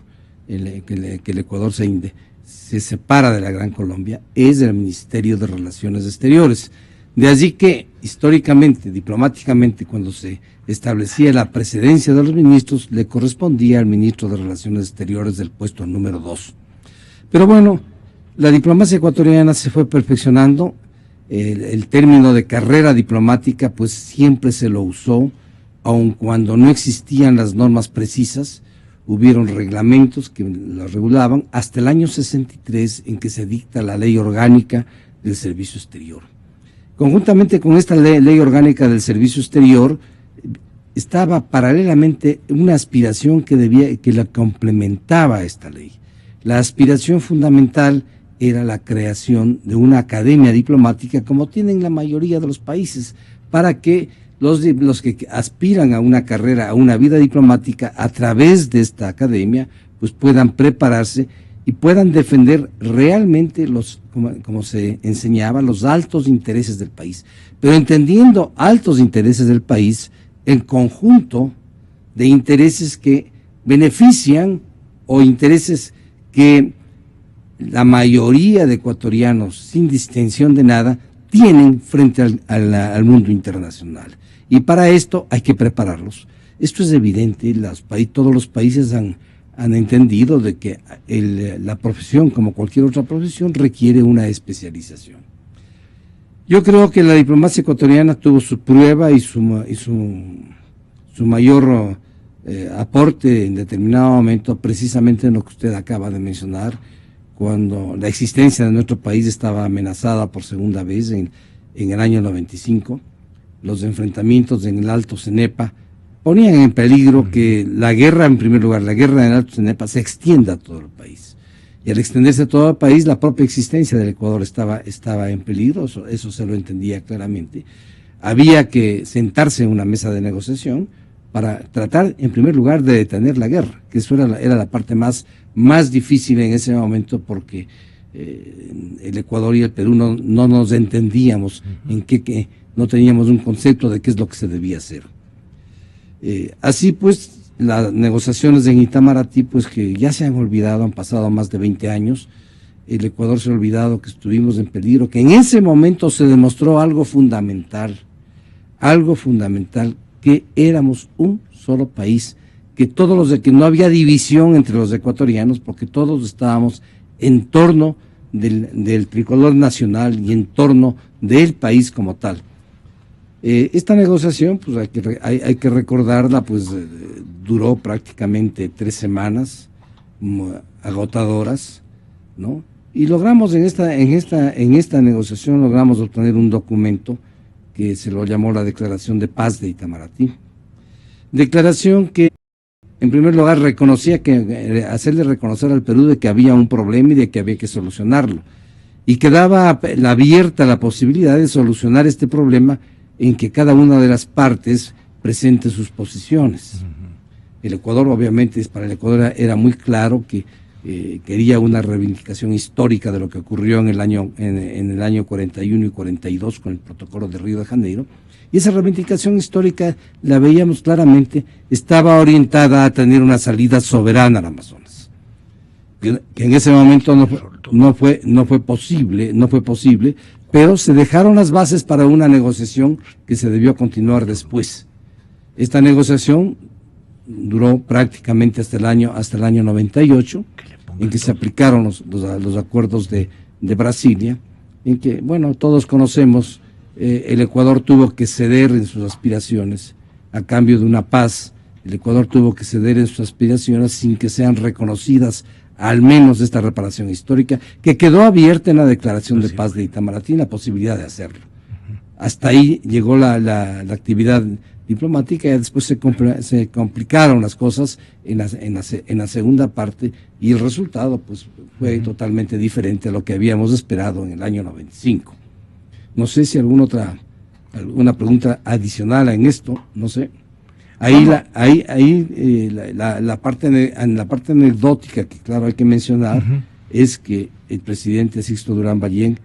se separa de la Gran Colombia es el Ministerio de Relaciones Exteriores. De allí que históricamente, diplomáticamente, cuando se establecía la precedencia de los ministros, le correspondía al ministro de Relaciones Exteriores del puesto número 2. Pero bueno, la diplomacia ecuatoriana se fue perfeccionando. El término de carrera diplomática pues siempre se lo usó, aun cuando no existían las normas precisas. Hubieron reglamentos que las regulaban hasta el año 63, en que se dicta la Ley Orgánica del Servicio Exterior. Conjuntamente con esta ley orgánica del Servicio Exterior, estaba paralelamente una aspiración que la complementaba a esta ley. La aspiración fundamental era la creación de una academia diplomática, como tienen la mayoría de los países, para que los que aspiran a una carrera, a una vida diplomática, a través de esta academia, pues puedan prepararse y puedan defender realmente como se enseñaba, los altos intereses del país. Pero entendiendo altos intereses del país, el conjunto de intereses que benefician o intereses que la mayoría de ecuatorianos, sin distinción de nada, tienen frente al mundo internacional. Y para esto hay que prepararlos. Esto es evidente, todos los países han entendido de que la profesión, como cualquier otra profesión, requiere una especialización. Yo creo que la diplomacia ecuatoriana tuvo su prueba y su mayor aporte en determinado momento, precisamente en lo que usted acaba de mencionar, cuando la existencia de nuestro país estaba amenazada por segunda vez en el año 95. Los enfrentamientos en el Alto Cenepa ponían en peligro que la guerra, en primer lugar, la guerra en el Alto Cenepa se extienda a todo el país. Y al extenderse a todo el país, la propia existencia del Ecuador estaba en peligro, eso se lo entendía claramente. Había que sentarse en una mesa de negociación para tratar, en primer lugar, de detener la guerra, que eso era la parte más difícil en ese momento, porque el Ecuador y el Perú no nos entendíamos en qué no teníamos un concepto de qué es lo que se debía hacer. Así pues, las negociaciones en Itamaraty, pues que ya se han olvidado, han pasado más de 20 años, el Ecuador se ha olvidado que estuvimos en peligro, que en ese momento se demostró algo fundamental, que éramos un solo país, que que no había división entre los ecuatorianos, porque todos estábamos en torno del tricolor nacional y en torno del país como tal. Esta negociación, pues hay que recordarla, pues duró prácticamente 3 semanas agotadoras, ¿no? Y logramos en esta negociación logramos obtener un documento que se lo llamó la Declaración de Paz de Itamaraty. Declaración que, en primer lugar, reconocía hacerle reconocer al Perú de que había un problema y de que había que solucionarlo. Y que daba abierta la posibilidad de solucionar este problema en que cada una de las partes presente sus posiciones. El Ecuador, obviamente, para el Ecuador era muy claro que quería una reivindicación histórica de lo que ocurrió en el año 41 y 42 con el protocolo de Río de Janeiro, y esa reivindicación histórica, la veíamos claramente, estaba orientada a tener una salida soberana al Amazonas, que en ese momento no fue posible, pero se dejaron las bases para una negociación que se debió continuar después. Esta negociación duró prácticamente hasta el año 98, en que se aplicaron los acuerdos de Brasilia, en que, bueno, todos conocemos, el Ecuador tuvo que ceder en sus aspiraciones a cambio de una paz. El Ecuador tuvo que ceder en sus aspiraciones sin que sean reconocidas al menos esta reparación histórica, que quedó abierta en la Declaración de Paz de Itamaraty, la posibilidad de hacerlo. Hasta ahí llegó la actividad diplomática, y después se complicaron las cosas en la segunda parte, y el resultado pues fue totalmente diferente a lo que habíamos esperado en el año 95. No sé si alguna pregunta adicional en esto, no sé. La parte anecdótica que claro hay que mencionar es que el presidente Sixto Durán Ballén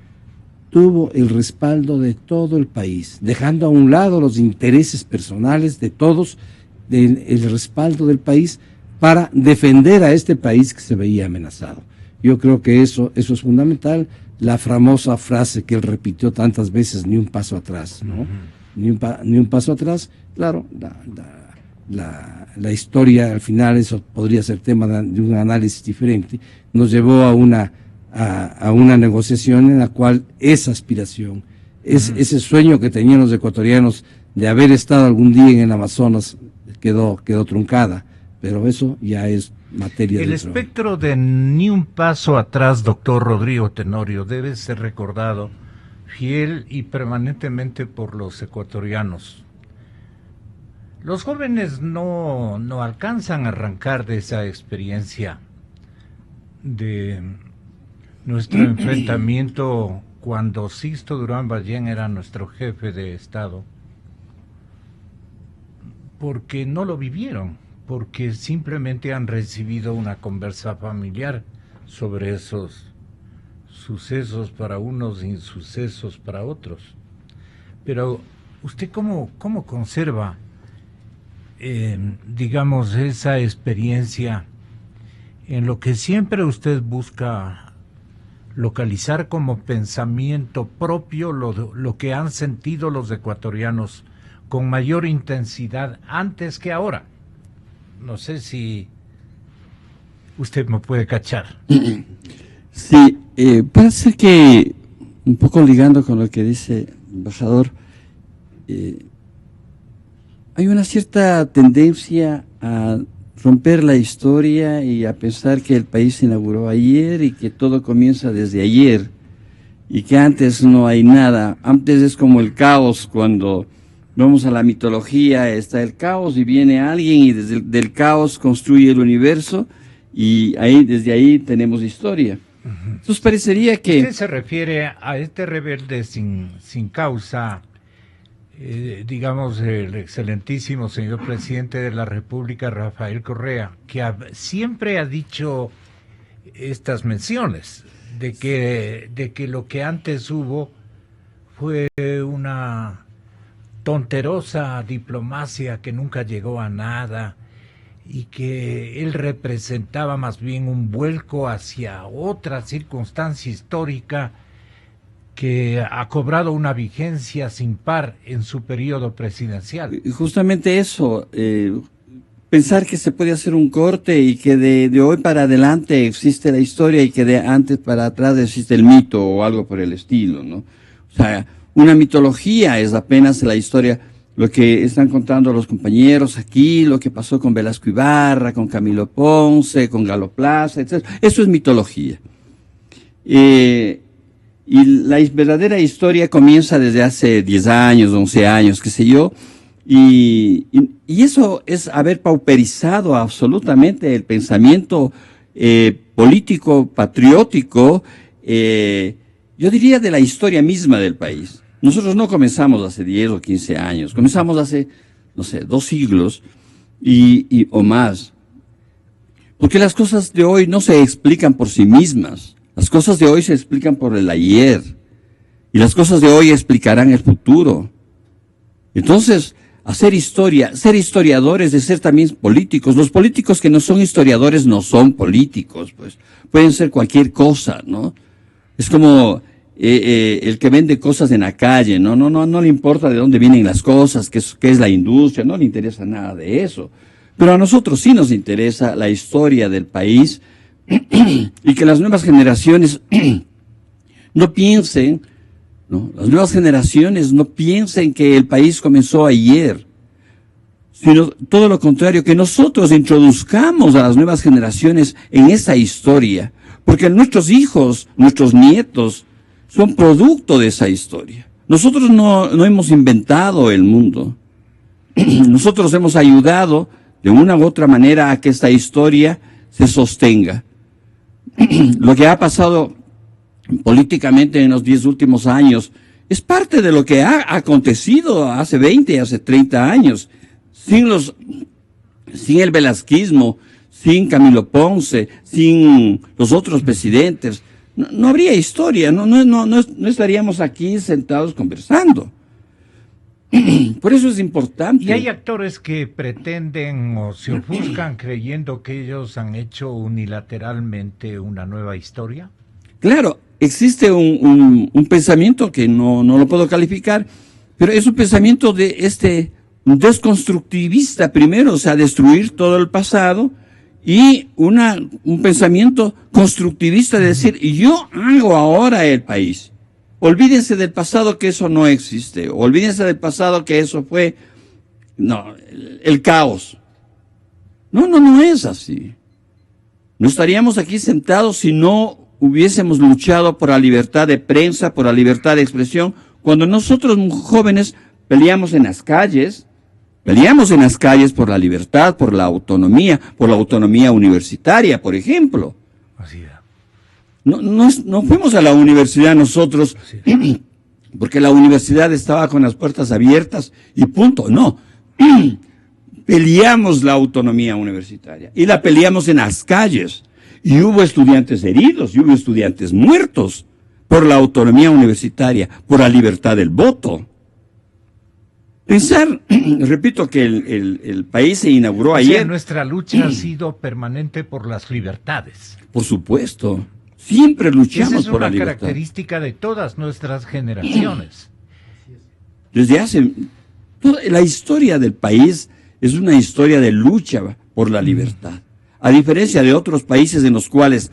tuvo el respaldo de todo el país, dejando a un lado los intereses personales de todos, el respaldo del país para defender a este país que se veía amenazado. Yo creo que eso es fundamental. La famosa frase que él repitió tantas veces, ni un paso atrás, ¿no? Ni un paso atrás. Claro, la historia al final, eso podría ser tema de un análisis diferente, nos llevó a una negociación en la cual esa aspiración, ese sueño que tenían los ecuatorianos de haber estado algún día en el Amazonas quedó truncada, pero eso ya es materia de... El espectro de ni un paso atrás, doctor Rodrigo Tenorio, debe ser recordado fiel y permanentemente por los ecuatorianos. Los jóvenes no alcanzan a arrancar de esa experiencia de nuestro enfrentamiento cuando Sixto Durán Ballén era nuestro jefe de Estado, porque no lo vivieron, porque simplemente han recibido una conversa familiar sobre esos sucesos para unos y insucesos para otros. Pero ¿usted cómo conserva, digamos, esa experiencia en lo que siempre usted busca localizar como pensamiento propio lo que han sentido los ecuatorianos con mayor intensidad antes que ahora? No sé si usted me puede cachar. Sí, parece que, un poco ligando con lo que dice el embajador, hay una cierta tendencia a romper la historia y a pensar que el país se inauguró ayer y que todo comienza desde ayer y que antes no hay nada. Antes es como el caos. Cuando vamos a la mitología está el caos y viene alguien y desde del caos construye el universo, y desde ahí tenemos historia. Entonces parecería que... ¿Usted se refiere a este rebelde sin causa, digamos, el excelentísimo señor presidente de la República, Rafael Correa, que siempre ha dicho estas menciones de que lo que antes hubo fue una tonterosa diplomacia que nunca llegó a nada, y que él representaba más bien un vuelco hacia otra circunstancia histórica que ha cobrado una vigencia sin par en su periodo presidencial? Justamente eso, pensar que se puede hacer un corte y que de hoy para adelante existe la historia y que de antes para atrás existe el mito o algo por el estilo, ¿no? O sea, una mitología es apenas la historia, lo que están contando los compañeros aquí, lo que pasó con Velasco Ibarra, con Camilo Ponce, con Galo Plaza, etc. Eso es mitología. Y la verdadera historia comienza desde hace 10 años, 11 años, qué sé yo, y eso es haber pauperizado absolutamente el pensamiento político, patriótico, yo diría de la historia misma del país. Nosotros no comenzamos hace 10 o 15 años, comenzamos hace, no sé, 2 siglos o más. Porque las cosas de hoy no se explican por sí mismas. Las cosas de hoy se explican por el ayer. Y las cosas de hoy explicarán el futuro. Entonces, hacer historia, ser historiadores es ser también políticos. Los políticos que no son historiadores no son políticos, pues. Pueden ser cualquier cosa, ¿no? Es como el que vende cosas en la calle, no le importa de dónde vienen las cosas, qué es la industria, no le interesa nada de eso. Pero a nosotros sí nos interesa la historia del país y que las nuevas generaciones no piensen, ¿no? Las nuevas generaciones no piensen que el país comenzó ayer, sino todo lo contrario, que nosotros introduzcamos a las nuevas generaciones en esa historia, porque nuestros hijos, nuestros nietos, son producto de esa historia. Nosotros no hemos inventado el mundo. Nosotros hemos ayudado de una u otra manera a que esta historia se sostenga. Lo que ha pasado políticamente en los 10 últimos años es parte de lo que ha acontecido hace 20, hace 30 años. Sin el velasquismo, sin Camilo Ponce, sin los otros presidentes, no habría historia, no estaríamos aquí sentados conversando. Por eso es importante. Y hay actores que pretenden o se ofuscan creyendo que ellos han hecho unilateralmente una nueva historia. Claro, existe un pensamiento que no lo puedo calificar, pero es un pensamiento de desconstructivista primero, o sea, destruir todo el pasado, y un pensamiento constructivista de decir, yo hago ahora el país. Olvídense del pasado, que eso no existe. Olvídense del pasado, que eso fue el caos. No es así. No estaríamos aquí sentados si no hubiésemos luchado por la libertad de prensa, por la libertad de expresión. Cuando nosotros jóvenes peleamos en las calles por la libertad, por la autonomía universitaria, por ejemplo. Así es. No fuimos a la universidad nosotros porque la universidad estaba con las puertas abiertas y punto. No. Peleamos la autonomía universitaria y la peleamos en las calles. Y hubo estudiantes heridos y hubo estudiantes muertos por la autonomía universitaria, por la libertad del voto. Pensar, repito, que el país se inauguró ayer. O sea, nuestra lucha ha sido permanente por las libertades. Por supuesto. Siempre luchamos por la libertad. Esa es una característica de todas nuestras generaciones. La historia del país es una historia de lucha por la libertad. A diferencia de otros países en los cuales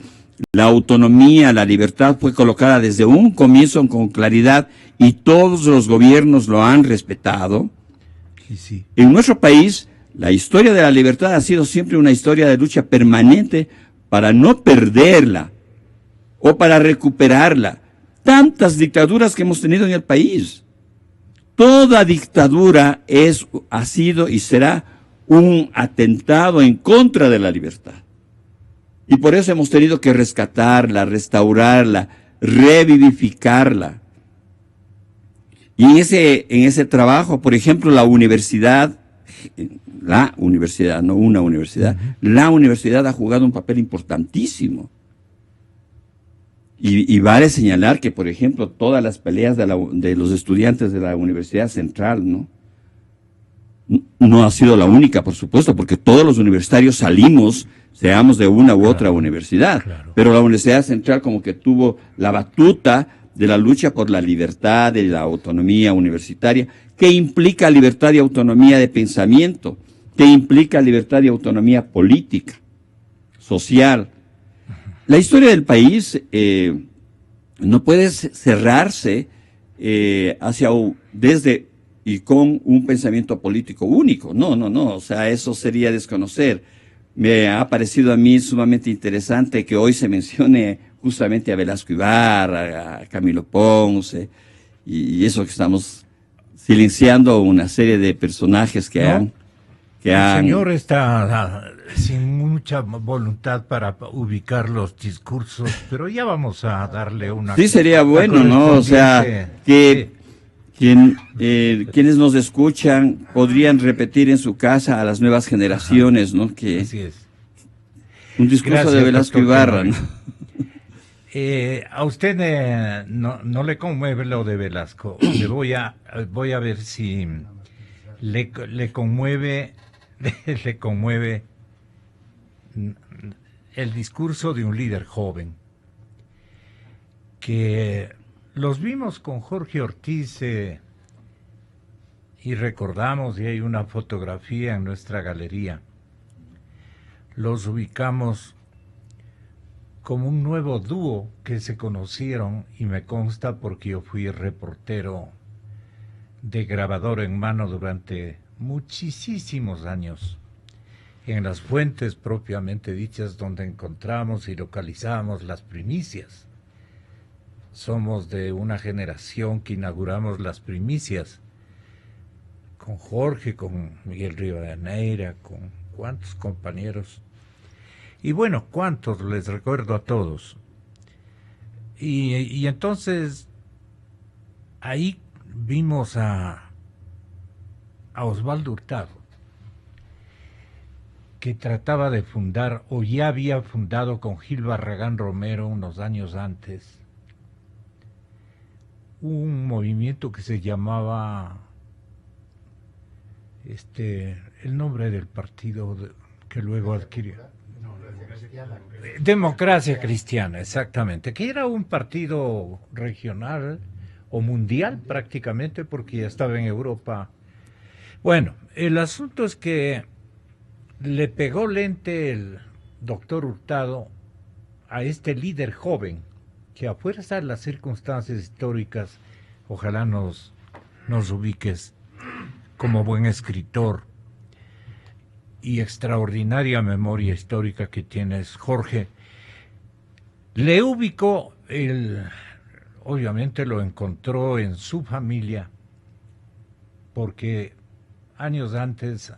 la autonomía, la libertad fue colocada desde un comienzo con claridad y todos los gobiernos lo han respetado. Sí. En nuestro país, la historia de la libertad ha sido siempre una historia de lucha permanente para no perderla o para recuperarla. Tantas dictaduras que hemos tenido en el país. Toda dictadura ha sido y será un atentado en contra de la libertad. Y por eso hemos tenido que rescatarla, restaurarla, revivificarla. Y en ese trabajo, por ejemplo, la universidad ha jugado un papel importantísimo. Y vale señalar que, por ejemplo, todas las peleas de los estudiantes de la Universidad Central, no ha sido la única, por supuesto, porque todos los universitarios seamos de una u otra universidad. Claro. Pero la Universidad Central como que tuvo la batuta de la lucha por la libertad, de la autonomía universitaria, que implica libertad y autonomía de pensamiento, que implica libertad y autonomía política, social. La historia del país no puede cerrarse desde y con un pensamiento político único. No. O sea, eso sería desconocer. Me ha parecido a mí sumamente interesante que hoy se mencione justamente a Velasco Ibarra, a Camilo Ponce, y eso que estamos silenciando una serie de personajes que han... El señor está sin mucha voluntad para ubicar los discursos, pero ya vamos a darle una... Sí, sería bueno, ¿no? O sea, que quienes nos escuchan podrían repetir en su casa a las nuevas generaciones, ¿no? Que así es. Un discurso Gracias, de Velasco Ibarra, ¿no? A usted no le conmueve lo de Velasco. Voy a ver si le conmueve el discurso de un líder joven, que los vimos con Jorge Ortiz y recordamos, y hay una fotografía en nuestra galería, los ubicamos como un nuevo dúo que se conocieron, y me consta porque yo fui reportero de grabador en mano durante muchísimos años, en las fuentes propiamente dichas donde encontramos y localizamos las primicias. Somos de una generación que inauguramos las primicias, con Jorge, con Miguel Rivadeneira, con cuántos compañeros, y bueno, cuántos, les recuerdo a todos. Y entonces ahí vimos a Osvaldo Hurtado, que trataba de fundar, o ya había fundado con Gil Barragán Romero unos años antes, un movimiento que se llamaba, el nombre del partido que luego adquirió. Democracia Cristiana, exactamente, que era un partido regional o mundial prácticamente, porque ya estaba en Europa. Bueno, el asunto es que le pegó lente el doctor Hurtado a este líder joven, que a fuerza de las circunstancias históricas, ojalá nos ubiques como buen escritor y extraordinaria memoria histórica que tienes, Jorge, le ubicó, obviamente lo encontró en su familia, porque años antes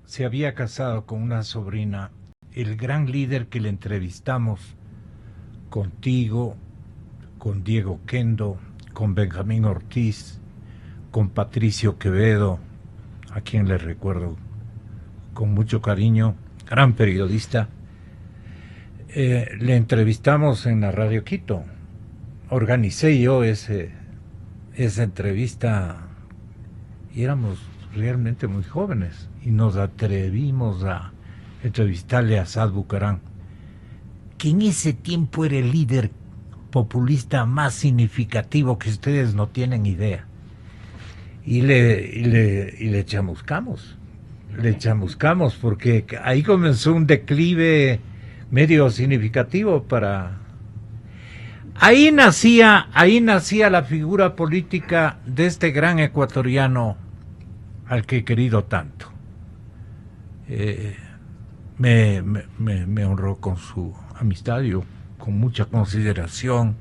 se había casado con una sobrina, el gran líder que le entrevistamos, contigo, con Diego Kendo, con Benjamín Ortiz, con Patricio Quevedo, a quien le recuerdo con mucho cariño, gran periodista. Le entrevistamos en la Radio Quito. Organicé yo esa entrevista y éramos realmente muy jóvenes y nos atrevimos a entrevistarle a Saad Bucarán, que en ese tiempo era el líder populista más significativo que ustedes no tienen idea. Y le chamuscamos. Le chamuscamos porque ahí comenzó un declive medio significativo para... Ahí nacía la figura política de este gran ecuatoriano al que he querido tanto. Me honró con su amistad, yo con mucha consideración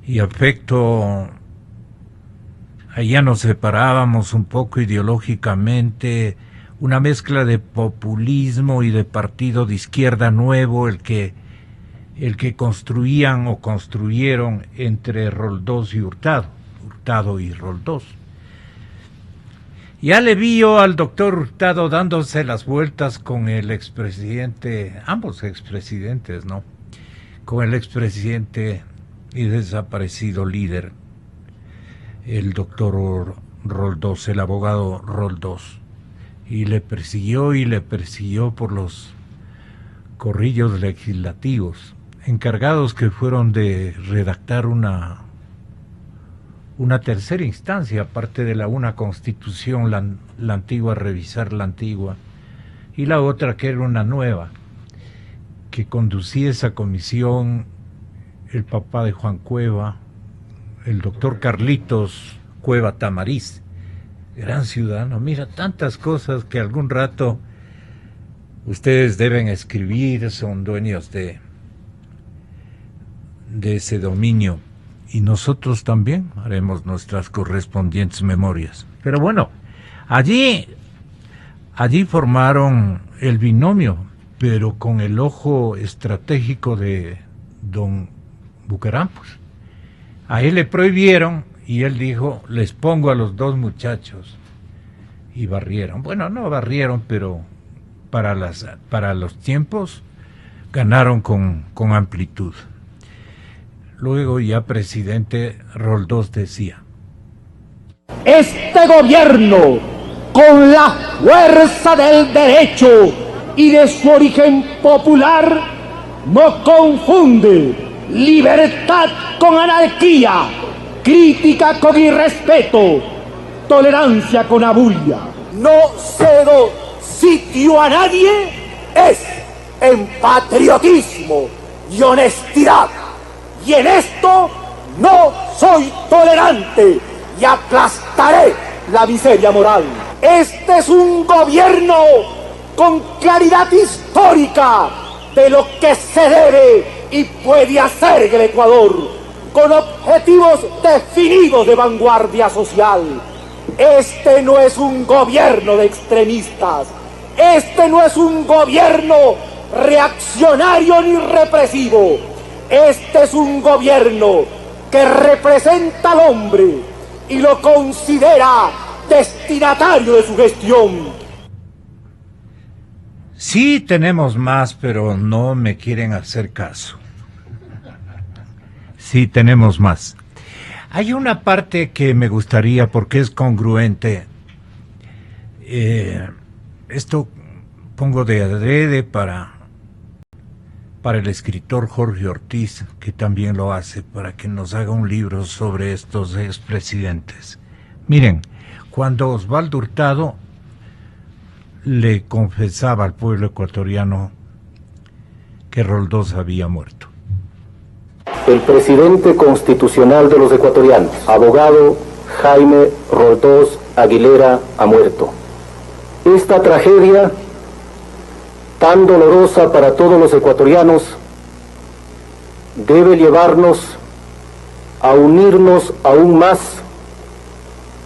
y afecto. Allá nos separábamos un poco ideológicamente, una mezcla de populismo y de partido de izquierda nuevo, el que construían o construyeron entre Roldós y Hurtado y Roldós. Ya le vi yo al doctor Hurtado dándose las vueltas con el expresidente, ambos expresidentes, ¿no? Con el expresidente y desaparecido líder, el doctor Roldós, el abogado Roldós, y le persiguió por los corrillos legislativos, encargados que fueron de redactar una tercera instancia, aparte de una constitución, la antigua, revisar la antigua, y la otra que era una nueva, que conducía esa comisión el papá de Juan Cueva, el doctor Carlitos Cueva Tamariz, gran ciudadano. Mira, tantas cosas que algún rato ustedes deben escribir, son dueños de ese dominio, y nosotros también haremos nuestras correspondientes memorias. Pero bueno, allí formaron el binomio, pero con el ojo estratégico de don Bucaram, pues. A él le prohibieron y él dijo, les pongo a los dos muchachos, y barrieron. Bueno, no barrieron, pero para los tiempos ganaron con amplitud. Luego, ya presidente, Roldós decía: este gobierno, con la fuerza del derecho y de su origen popular, no confunde libertad con anarquía, crítica con irrespeto, tolerancia con abulia. No cedo sitio a nadie, es en patriotismo y honestidad. Y en esto no soy tolerante y aplastaré la miseria moral. Este es un gobierno con claridad histórica de lo que se debe y puede hacer en el Ecuador, con objetivos definidos de vanguardia social. Este no es un gobierno de extremistas, este no es un gobierno reaccionario ni represivo, este es un gobierno que representa al hombre y lo considera destinatario de su gestión. Sí tenemos más, pero no me quieren hacer caso. Sí tenemos más. Hay una parte que me gustaría, porque es congruente. Esto pongo de adrede para el escritor Jorge Ortiz, que también lo hace, para que nos haga un libro sobre estos expresidentes. Miren, cuando Osvaldo Hurtado le confesaba al pueblo ecuatoriano que Roldós había muerto. El presidente constitucional de los ecuatorianos, abogado Jaime Roldós Aguilera, ha muerto. Esta tragedia, tan dolorosa para todos los ecuatorianos, debe llevarnos a unirnos aún más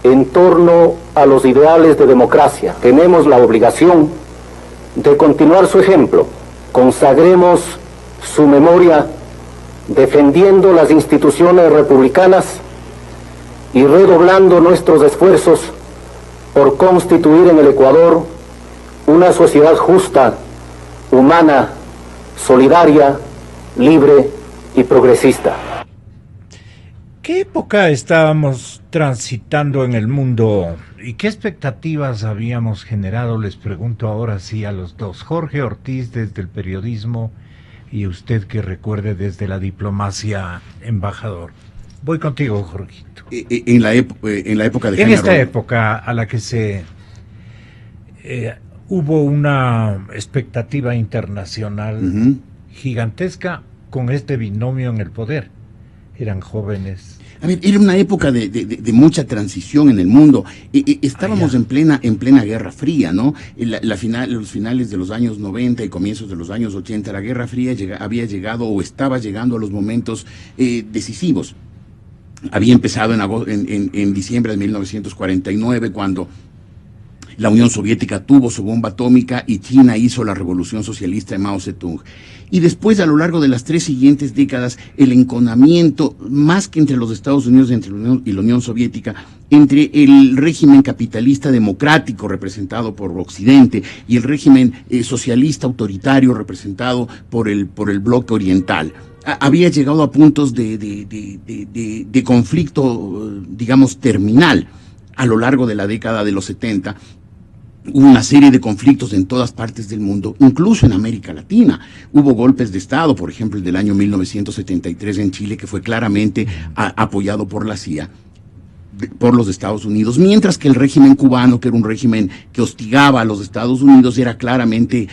en torno a los ideales de democracia. Tenemos la obligación de continuar su ejemplo. Consagremos su memoria defendiendo las instituciones republicanas y redoblando nuestros esfuerzos por constituir en el Ecuador una sociedad justa, humana, solidaria, libre y progresista. ¿Qué época estábamos transitando en el mundo y qué expectativas habíamos generado? Les pregunto ahora sí a los dos. Jorge Ortiz desde el periodismo y usted que recuerde desde la diplomacia, embajador. Voy contigo, Jorgito. En la época de En esta época a la que se hubo una expectativa internacional gigantesca con este binomio en el poder. Eran jóvenes. A ver, era una época de mucha transición en el mundo. Estábamos en plena Guerra Fría, ¿no? Los finales de los años 90 y comienzos de los años 80, la Guerra Fría había llegado o estaba llegando a los momentos decisivos. Había empezado en diciembre de 1949, cuando la Unión Soviética tuvo su bomba atómica y China hizo la revolución socialista de Mao Zedong. Y después, a lo largo de las 3 siguientes décadas, el enconamiento, más que entre los Estados Unidos y la Unión Soviética, entre el régimen capitalista democrático representado por Occidente y el régimen socialista autoritario representado por el bloque oriental, había llegado a puntos de conflicto, digamos, terminal. A lo largo de la década de los 70, hubo una serie de conflictos en todas partes del mundo, incluso en América Latina. Hubo golpes de Estado, por ejemplo, el del año 1973 en Chile, que fue claramente apoyado por la CIA, por los Estados Unidos, mientras que el régimen cubano, que era un régimen que hostigaba a los Estados Unidos, era claramente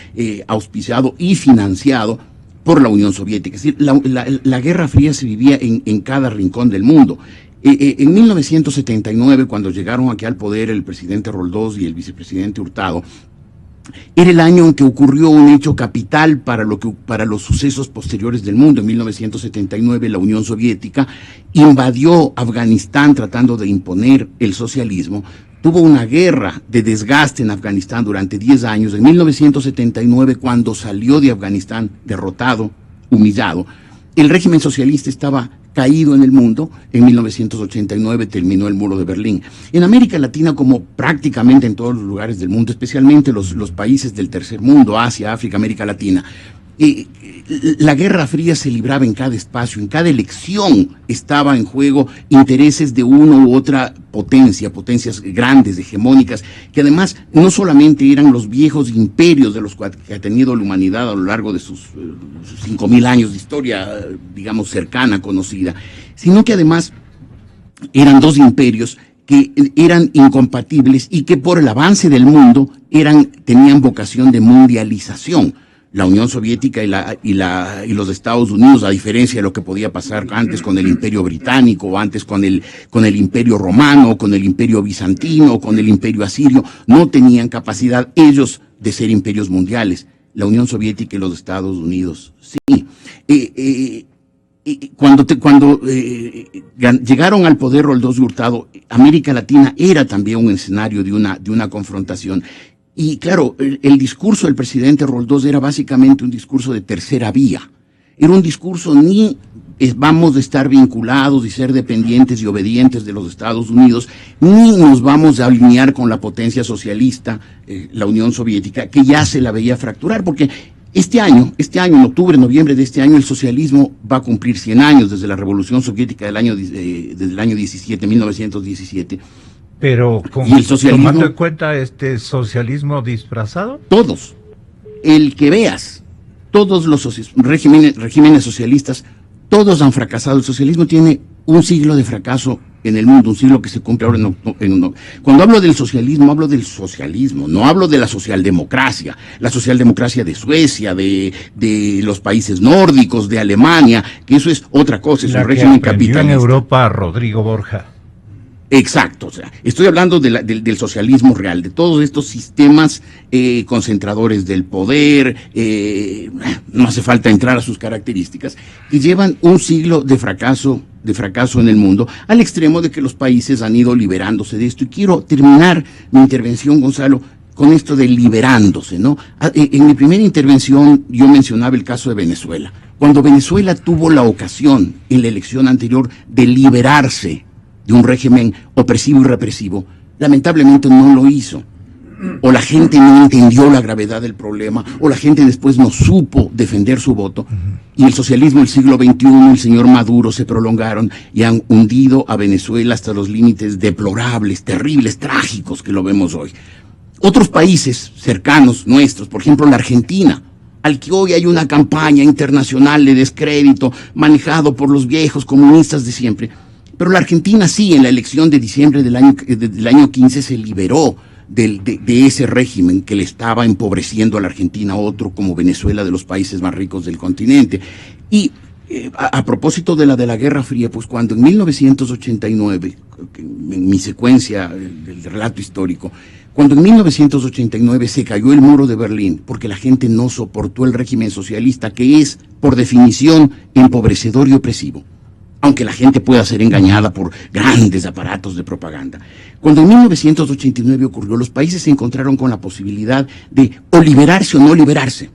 auspiciado y financiado por la Unión Soviética. Es decir, la Guerra Fría se vivía en cada rincón del mundo. En 1979, cuando llegaron aquí al poder el presidente Roldós y el vicepresidente Hurtado, Era el año en que ocurrió un hecho capital para los sucesos posteriores del mundo. En 1979 la Unión Soviética invadió Afganistán tratando de imponer el socialismo. Tuvo una guerra de desgaste en Afganistán durante 10 años. En 1979, cuando salió de Afganistán derrotado, humillado, el régimen socialista estaba caído en el mundo. En 1989 terminó el muro de Berlín. En América Latina, como prácticamente en todos los lugares del mundo, especialmente los países del tercer mundo, Asia, África, América Latina, la Guerra Fría se libraba en cada espacio, en cada elección estaba en juego intereses de una u otra potencia, potencias grandes, hegemónicas, que además no solamente eran los viejos imperios de los que ha tenido la humanidad a lo largo de sus 5.000 años de historia, digamos, cercana, conocida, sino que además eran dos imperios que eran incompatibles y que por el avance del mundo tenían vocación de mundialización. La Unión Soviética y los Estados Unidos, a diferencia de lo que podía pasar antes con el Imperio Británico, o antes con el Imperio Romano, con el Imperio Bizantino, con el Imperio Asirio, no tenían capacidad ellos de ser imperios mundiales. La Unión Soviética y los Estados Unidos, sí. Cuando llegaron al poder Roldós y Hurtado, América Latina era también un escenario de una confrontación. Y claro, el discurso del presidente Roldós era básicamente un discurso de tercera vía. Era un discurso ni vamos a estar vinculados y ser dependientes y obedientes de los Estados Unidos, ni nos vamos a alinear con la potencia socialista, la Unión Soviética, que ya se la veía fracturar, porque este año, en octubre, noviembre de este año, el socialismo va a cumplir 100 años desde la Revolución Soviética desde el año 1917. Pero tomando en cuenta este socialismo disfrazado. Todos, el que veas, todos los regímenes socialistas, todos han fracasado. El socialismo tiene un siglo de fracaso en el mundo, un siglo que se cumple ahora Cuando hablo del socialismo, no hablo de la socialdemocracia de Suecia, de los países nórdicos, de Alemania, que eso es otra cosa, es un régimen capitalista. En Europa, Rodrigo Borja. Exacto, o sea, estoy hablando del socialismo real, de todos estos sistemas concentradores del poder, no hace falta entrar a sus características, que llevan un siglo de fracaso en el mundo, al extremo de que los países han ido liberándose de esto. Y quiero terminar mi intervención, Gonzalo, con esto de liberándose, ¿no? En mi primera intervención yo mencionaba el caso de Venezuela. Cuando Venezuela tuvo la ocasión en la elección anterior de liberarse de un régimen opresivo y represivo, lamentablemente no lo hizo. O la gente no entendió la gravedad del problema, o la gente después no supo defender su voto, y el socialismo del siglo XXI, el señor Maduro, se prolongaron y han hundido a Venezuela hasta los límites deplorables, terribles, trágicos que lo vemos hoy. Otros países cercanos nuestros, por ejemplo la Argentina, al que hoy hay una campaña internacional de descrédito manejado por los viejos comunistas de siempre, pero la Argentina sí, en la elección de diciembre del año 15 se liberó de ese régimen que le estaba empobreciendo a la Argentina, otro como Venezuela, de los países más ricos del continente. Y a propósito de la Guerra Fría, pues cuando en 1989, en mi secuencia del relato histórico, cuando en 1989 se cayó el muro de Berlín, porque la gente no soportó el régimen socialista, que es, por definición, empobrecedor y opresivo, aunque la gente pueda ser engañada por grandes aparatos de propaganda. Cuando en 1989 ocurrió, los países se encontraron con la posibilidad de o liberarse o no liberarse.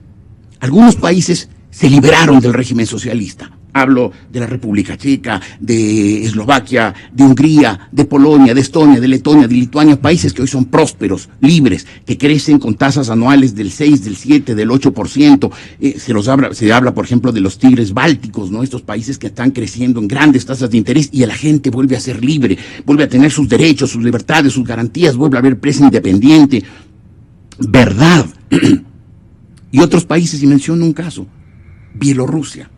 Algunos países se liberaron del régimen socialista. Hablo de la República Checa, de Eslovaquia, de Hungría, de Polonia, de Estonia, de Letonia, de Lituania, países que hoy son prósperos, libres, que crecen con tasas anuales del 6, del 7, del 8%. Se habla, por ejemplo, de los tigres bálticos, ¿no? Estos países que están creciendo en grandes tasas de interés, y la gente vuelve a ser libre, vuelve a tener sus derechos, sus libertades, sus garantías, vuelve a haber prensa independiente. Verdad. Y otros países, y menciono un caso, Bielorrusia.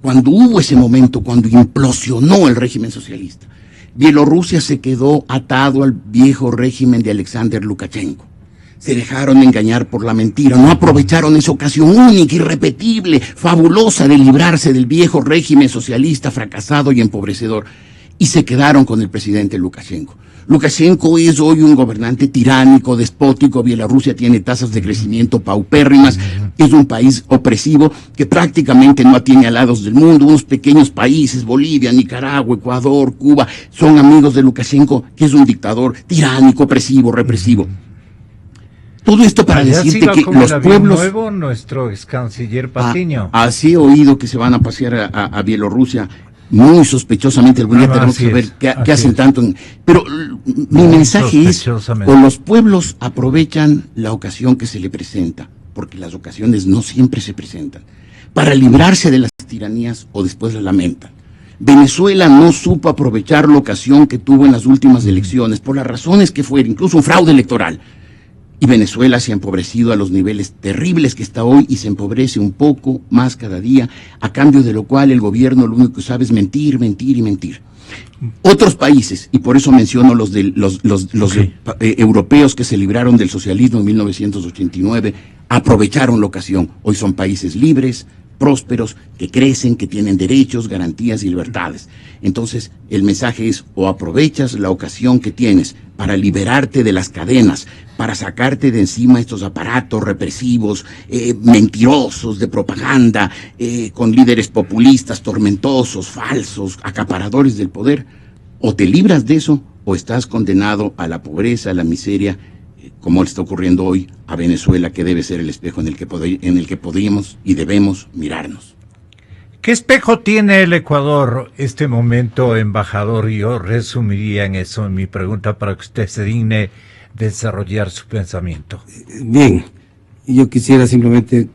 Cuando hubo ese momento, cuando implosionó el régimen socialista, Bielorrusia se quedó atado al viejo régimen de Alexander Lukashenko. Se dejaron engañar por la mentira, no aprovecharon esa ocasión única, irrepetible, fabulosa de librarse del viejo régimen socialista fracasado y empobrecedor, y se quedaron con el presidente Lukashenko. Lukashenko es hoy un gobernante tiránico, despótico. Bielorrusia tiene tasas de crecimiento paupérrimas. Es un país opresivo que prácticamente no tiene aliados del mundo. Unos pequeños países, Bolivia, Nicaragua, Ecuador, Cuba, son amigos de Lukashenko, que es un dictador tiránico, opresivo, represivo. Todo esto para decirte que los pueblos... Nuevo, nuestro ex canciller Patiño. Así he oído que se van a pasear a Bielorrusia. Muy sospechosamente, algún día tenemos que ver qué hacen tanto. Pero mi mensaje es, o los pueblos aprovechan la ocasión que se le presenta, porque las ocasiones no siempre se presentan, para librarse de las tiranías, o después la lamentan. Venezuela no supo aprovechar la ocasión que tuvo en las últimas elecciones, por las razones que fueron, incluso un fraude electoral. Y Venezuela se ha empobrecido a los niveles terribles que está hoy, y se empobrece un poco más cada día, a cambio de lo cual el gobierno lo único que sabe es mentir, mentir y mentir. Otros países, y por eso menciono los europeos que se libraron del socialismo en 1989, aprovecharon la ocasión. Hoy son países libres, prósperos, que crecen, que tienen derechos, garantías y libertades. Entonces, el mensaje es, o aprovechas la ocasión que tienes para liberarte de las cadenas, para sacarte de encima estos aparatos represivos, mentirosos, de propaganda, con líderes populistas, tormentosos, falsos, acaparadores del poder, o te libras de eso, o estás condenado a la pobreza, a la miseria, como está ocurriendo hoy a Venezuela, que debe ser el espejo en el que podemos y debemos mirarnos. ¿Qué espejo tiene el Ecuador este momento, embajador? Yo resumiría en eso mi pregunta para que usted se digne desarrollar su pensamiento. Bien, yo quisiera simplemente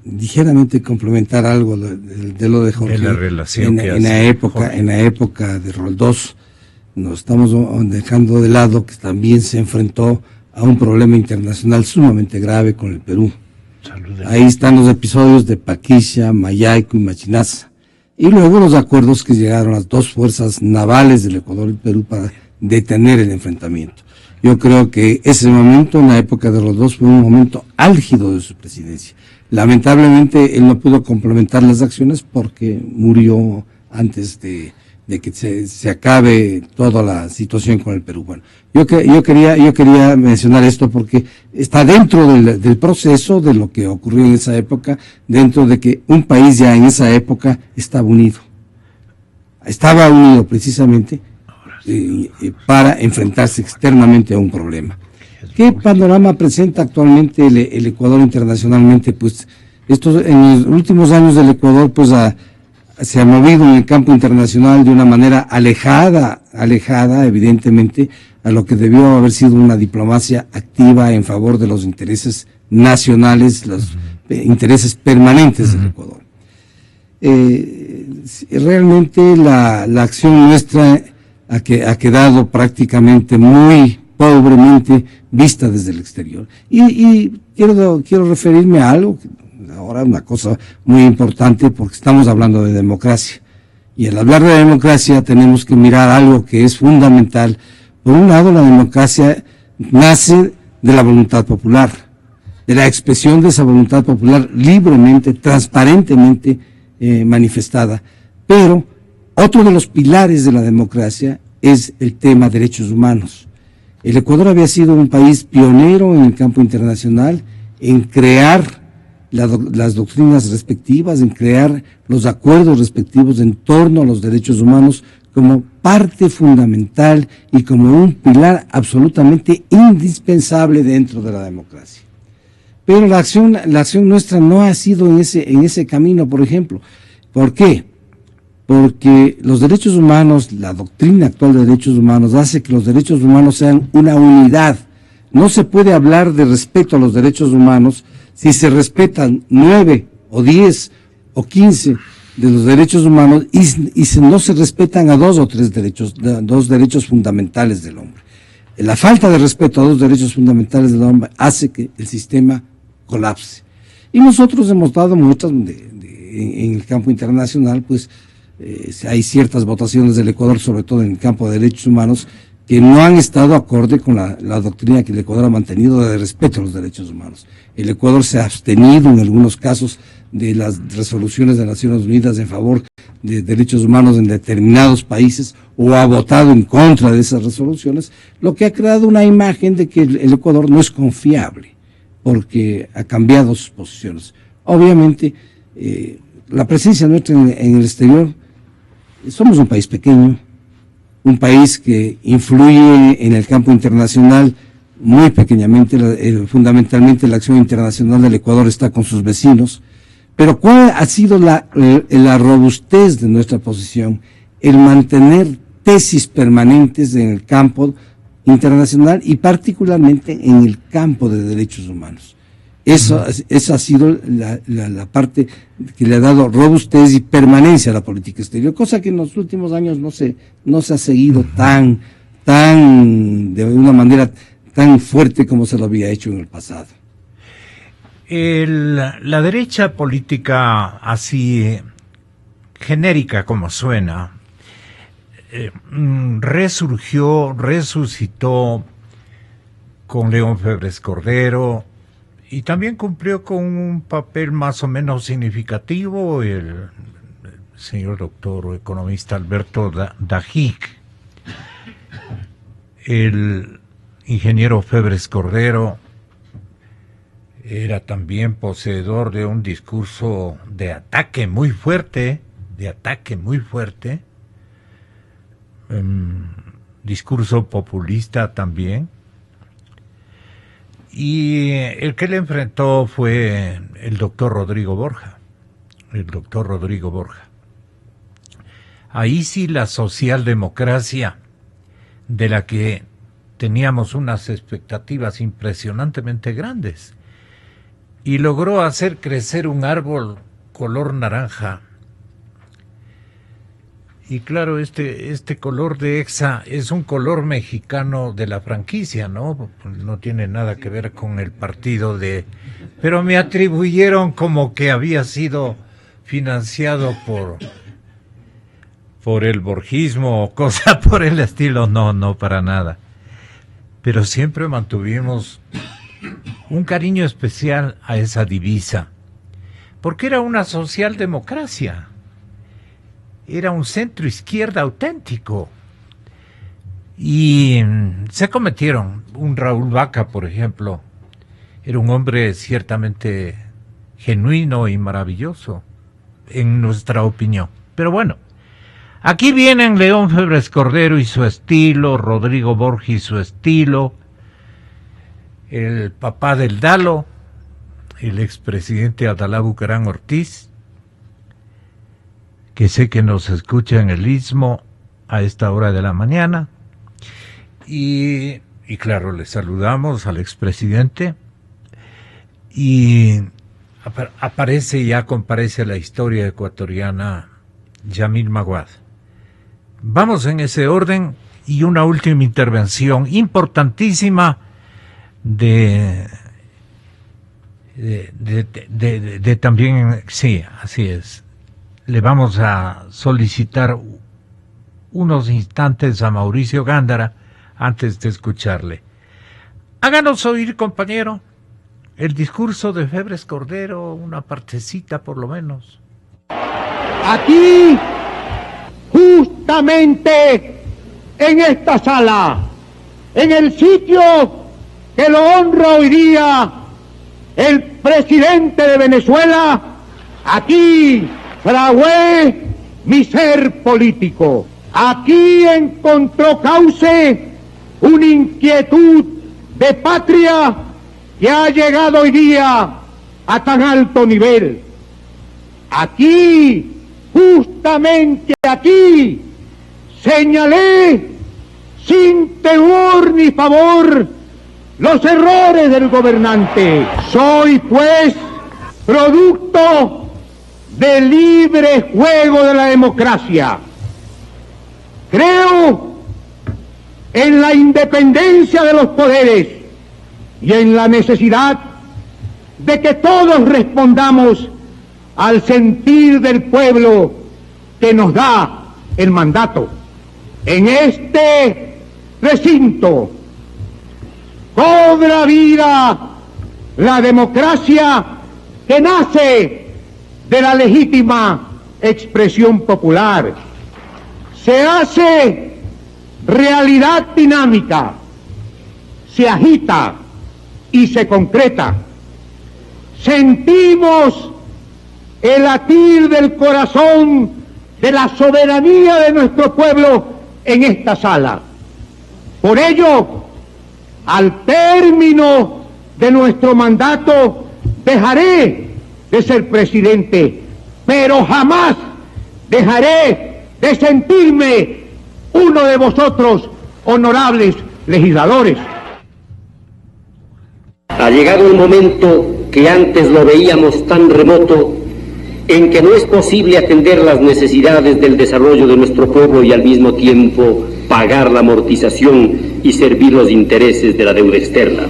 ligeramente complementar algo de lo de Jorge. De la relación en la época de Roldós, nos estamos dejando de lado que también se enfrentó a un problema internacional sumamente grave con el Perú. Ahí están los episodios de Paquicia, Mayaico y Machinaza. Y luego los acuerdos que llegaron las dos fuerzas navales del Ecuador y Perú para detener el enfrentamiento. Yo creo que ese momento, en la época de los dos, fue un momento álgido de su presidencia. Lamentablemente, él no pudo complementar las acciones porque murió antes de que se acabe toda la situación con el Perú. Bueno, yo quería mencionar esto porque está dentro del proceso de lo que ocurrió en esa época, dentro de que un país ya en esa época estaba unido precisamente para enfrentarse externamente a un problema. ¿Qué panorama presenta actualmente el Ecuador internacionalmente? Pues en los últimos años del Ecuador se ha movido en el campo internacional de una manera alejada evidentemente a lo que debió haber sido una diplomacia activa en favor de los intereses nacionales, los intereses permanentes del Ecuador. Realmente la acción nuestra ha quedado prácticamente muy pobremente vista desde el exterior. Y quiero referirme a algo, ahora una cosa muy importante, porque estamos hablando de democracia. Y al hablar de democracia tenemos que mirar algo que es fundamental. Por un lado, la democracia nace de la voluntad popular, de la expresión de esa voluntad popular libremente, transparentemente manifestada. Pero otro de los pilares de la democracia es el tema derechos humanos. El Ecuador había sido un país pionero en el campo internacional en crear las doctrinas respectivas, en crear los acuerdos respectivos en torno a los derechos humanos como parte fundamental y como un pilar absolutamente indispensable dentro de la democracia. Pero la acción nuestra no ha sido en ese camino, por ejemplo. ¿Por qué? Porque los derechos humanos, la doctrina actual de derechos humanos hace que los derechos humanos sean una unidad. No se puede hablar de respeto a los derechos humanos si se respetan 9 o 10 o 15 de los derechos humanos y no se respetan a 2 o 3 derechos fundamentales del hombre. La falta de respeto a 2 derechos fundamentales del hombre hace que el sistema colapse. Y nosotros hemos dado muestras en el campo internacional, pues hay ciertas votaciones del Ecuador, sobre todo en el campo de derechos humanos, que no han estado acorde con la doctrina que el Ecuador ha mantenido de respeto a los derechos humanos. El Ecuador se ha abstenido en algunos casos de las resoluciones de Naciones Unidas en favor de derechos humanos en determinados países o ha votado en contra de esas resoluciones, lo que ha creado una imagen de que el Ecuador no es confiable, porque ha cambiado sus posiciones. Obviamente, la presencia nuestra en el exterior, somos un país pequeño, un país que influye en el campo internacional muy pequeñamente, fundamentalmente la acción internacional del Ecuador está con sus vecinos, pero ¿cuál ha sido la robustez de nuestra posición? El mantener tesis permanentes en el campo internacional y particularmente en el campo de derechos humanos. Eso ha sido la parte que le ha dado robustez y permanencia a la política exterior, cosa que en los últimos años no se ha seguido de una manera tan fuerte como se lo había hecho en el pasado. La derecha política así genérica como suena, resucitó con León Febres Cordero y también cumplió con un papel más o menos significativo el señor doctor o economista Alberto Dajic. El ingeniero Febres Cordero era también poseedor de un discurso de ataque muy fuerte, discurso populista también, y el que le enfrentó fue el doctor Rodrigo Borja. Ahí sí la socialdemocracia, de la que teníamos unas expectativas impresionantemente grandes, y logró hacer crecer un árbol color naranja. Y claro, este color de Exa es un color mexicano de la franquicia, ¿no? No tiene nada que ver con el partido pero me atribuyeron como que había sido financiado por el borgismo o cosa por el estilo. No, para nada. Pero siempre mantuvimos un cariño especial a esa divisa, porque era una socialdemocracia. Era un centro izquierda auténtico. Y se cometieron. Un Raúl Vaca, por ejemplo, era un hombre ciertamente genuino y maravilloso, en nuestra opinión. Pero bueno, aquí vienen León Febres Cordero y su estilo, Rodrigo Borja y su estilo, el papá del Dalo, el expresidente Adalá Bucarán Ortiz, que sé que nos escucha en el Istmo a esta hora de la mañana, y claro, le saludamos al expresidente, y comparece la historia ecuatoriana Yamil Maguad. Vamos en ese orden, y una última intervención importantísima de también, sí, así es. Le vamos a solicitar unos instantes a Mauricio Gándara antes de escucharle. Háganos oír, compañero, el discurso de Febres Cordero, una partecita por lo menos. Aquí, justamente en esta sala, en el sitio que lo honra hoy día el presidente de Venezuela, aquí fragué mi ser político. Aquí encontró cauce una inquietud de patria que ha llegado hoy día a tan alto nivel. Aquí, justamente aquí, señalé sin temor ni favor los errores del gobernante. Soy, pues, producto del libre juego de la democracia. Creo en la independencia de los poderes y en la necesidad de que todos respondamos al sentir del pueblo que nos da el mandato. En este recinto cobra vida la democracia que nace de la legítima expresión popular, se hace realidad dinámica, se agita y se concreta. Sentimos el latir del corazón de la soberanía de nuestro pueblo en esta sala. Por ello, al término de nuestro mandato, dejaré de ser presidente, pero jamás dejaré de sentirme uno de vosotros, honorables legisladores. Ha llegado un momento que antes lo veíamos tan remoto, en que no es posible atender las necesidades del desarrollo de nuestro pueblo y al mismo tiempo pagar la amortización y servir los intereses de la deuda externa.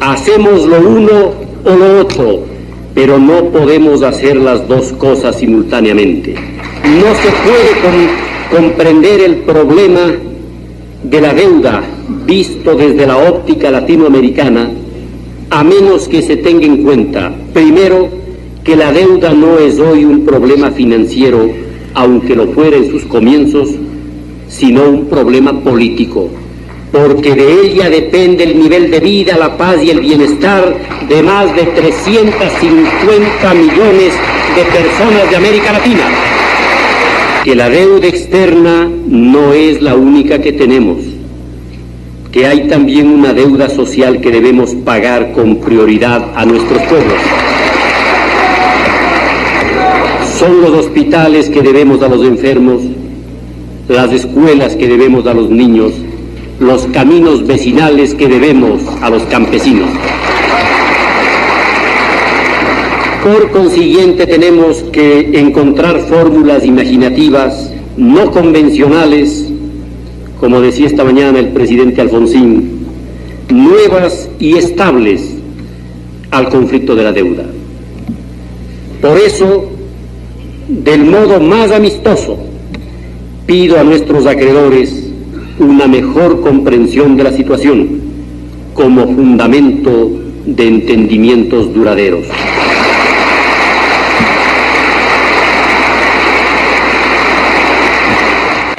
Hacemos lo uno o lo otro, pero no podemos hacer las dos cosas simultáneamente. No se puede comprender el problema de la deuda visto desde la óptica latinoamericana, a menos que se tenga en cuenta, primero, que la deuda no es hoy un problema financiero, aunque lo fuera en sus comienzos, sino un problema político, porque de ella depende el nivel de vida, la paz y el bienestar de más de 350 millones de personas de América Latina. Que la deuda externa no es la única que tenemos, que hay también una deuda social que debemos pagar con prioridad a nuestros pueblos. Son los hospitales que debemos a los enfermos, las escuelas que debemos a los niños, los caminos vecinales que debemos a los campesinos. Por consiguiente, tenemos que encontrar fórmulas imaginativas, no convencionales, como decía esta mañana el presidente Alfonsín, nuevas y estables al conflicto de la deuda. Por eso, del modo más amistoso, pido a nuestros acreedores una mejor comprensión de la situación como fundamento de entendimientos duraderos.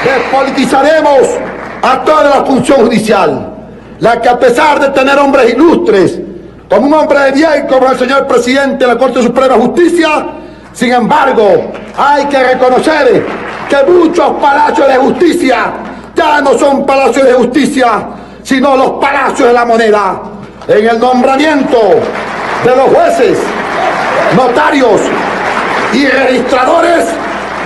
Despolitizaremos a toda la función judicial, la que a pesar de tener hombres ilustres, como un hombre de bien como el señor presidente de la Corte Suprema de Justicia, sin embargo, hay que reconocer que muchos palacios de justicia ya no son palacios de justicia, sino los palacios de la moneda. En el nombramiento de los jueces, notarios y registradores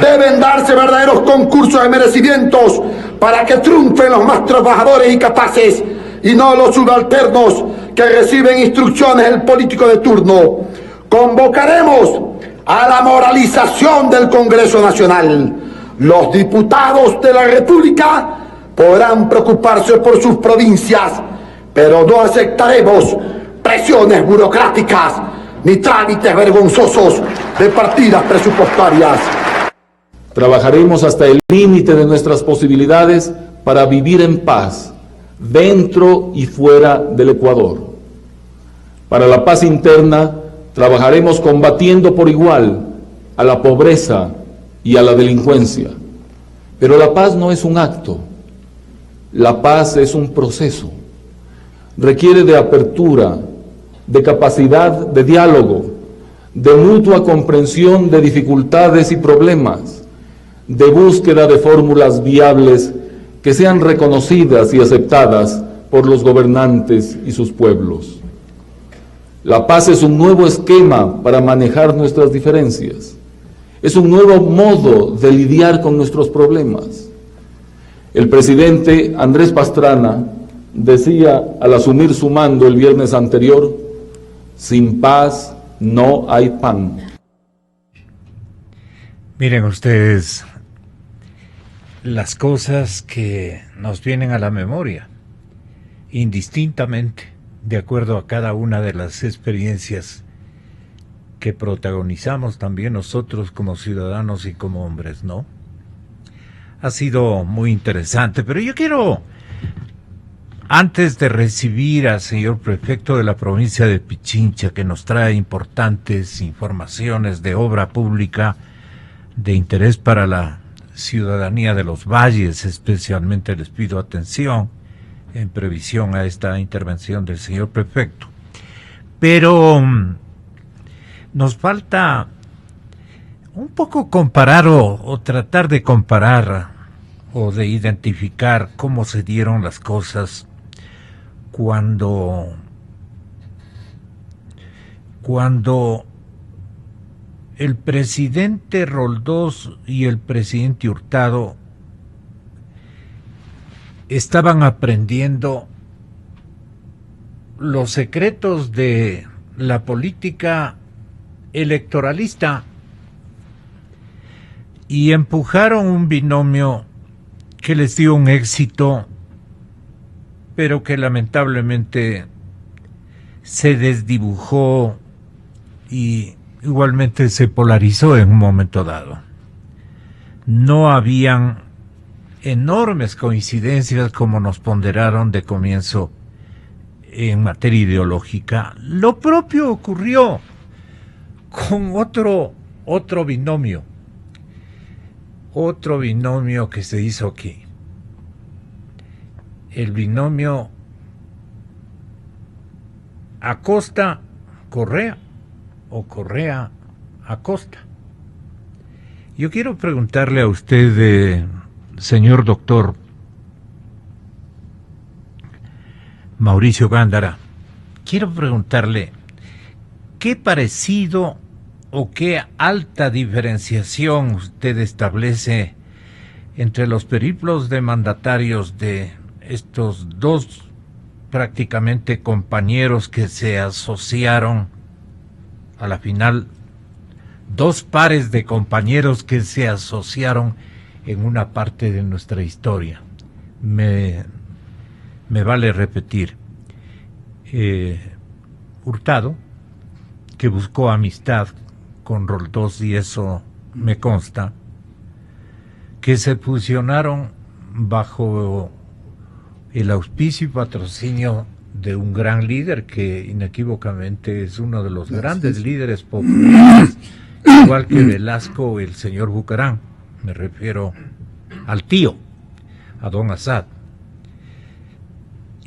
deben darse verdaderos concursos de merecimientos para que triunfen los más trabajadores y capaces y no los subalternos que reciben instrucciones del político de turno. Convocaremos a la moralización del Congreso Nacional. Los diputados de la República podrán preocuparse por sus provincias, pero no aceptaremos presiones burocráticas ni trámites vergonzosos de partidas presupuestarias. Trabajaremos hasta el límite de nuestras posibilidades para vivir en paz, dentro y fuera del Ecuador. Para la paz interna, trabajaremos combatiendo por igual a la pobreza y a la delincuencia. Pero la paz no es un acto, la paz es un proceso. Requiere de apertura, de capacidad de diálogo, de mutua comprensión de dificultades y problemas, de búsqueda de fórmulas viables que sean reconocidas y aceptadas por los gobernantes y sus pueblos. La paz es un nuevo esquema para manejar nuestras diferencias. Es un nuevo modo de lidiar con nuestros problemas. El presidente Andrés Pastrana decía al asumir su mando el viernes anterior: sin paz no hay pan. Miren ustedes las cosas que nos vienen a la memoria, indistintamente, de acuerdo a cada una de las experiencias que protagonizamos también nosotros como ciudadanos y como hombres, ¿no? Ha sido muy interesante, pero yo quiero, antes de recibir al señor prefecto de la provincia de Pichincha, que nos trae importantes informaciones de obra pública, de interés para la ciudadanía de los valles, especialmente les pido atención en previsión a esta intervención del señor prefecto. Pero nos falta un poco comparar o tratar de comparar o de identificar cómo se dieron las cosas cuando el presidente Roldós y el presidente Hurtado estaban aprendiendo los secretos de la política electoralista y empujaron un binomio que les dio un éxito, pero que lamentablemente se desdibujó y igualmente se polarizó en un momento dado. No habían enormes coincidencias como nos ponderaron de comienzo en materia ideológica. Lo propio ocurrió con otro binomio que se hizo aquí. El binomio Acosta-Correa o Correa-Acosta. Yo quiero preguntarle a usted, señor doctor Mauricio Gándara, quiero preguntarle qué parecido o qué alta diferenciación usted establece entre los periplos de mandatarios de estos dos prácticamente compañeros que se asociaron a la final, dos pares de compañeros que se asociaron en una parte de nuestra historia. Me vale repetir, Hurtado, que buscó amistad con Roldós, y eso me consta, que se fusionaron bajo el auspicio y patrocinio de un gran líder que inequívocamente es uno de los grandes líderes populares, igual que Velasco, el señor Bucarán. Me refiero al tío, a don Assad.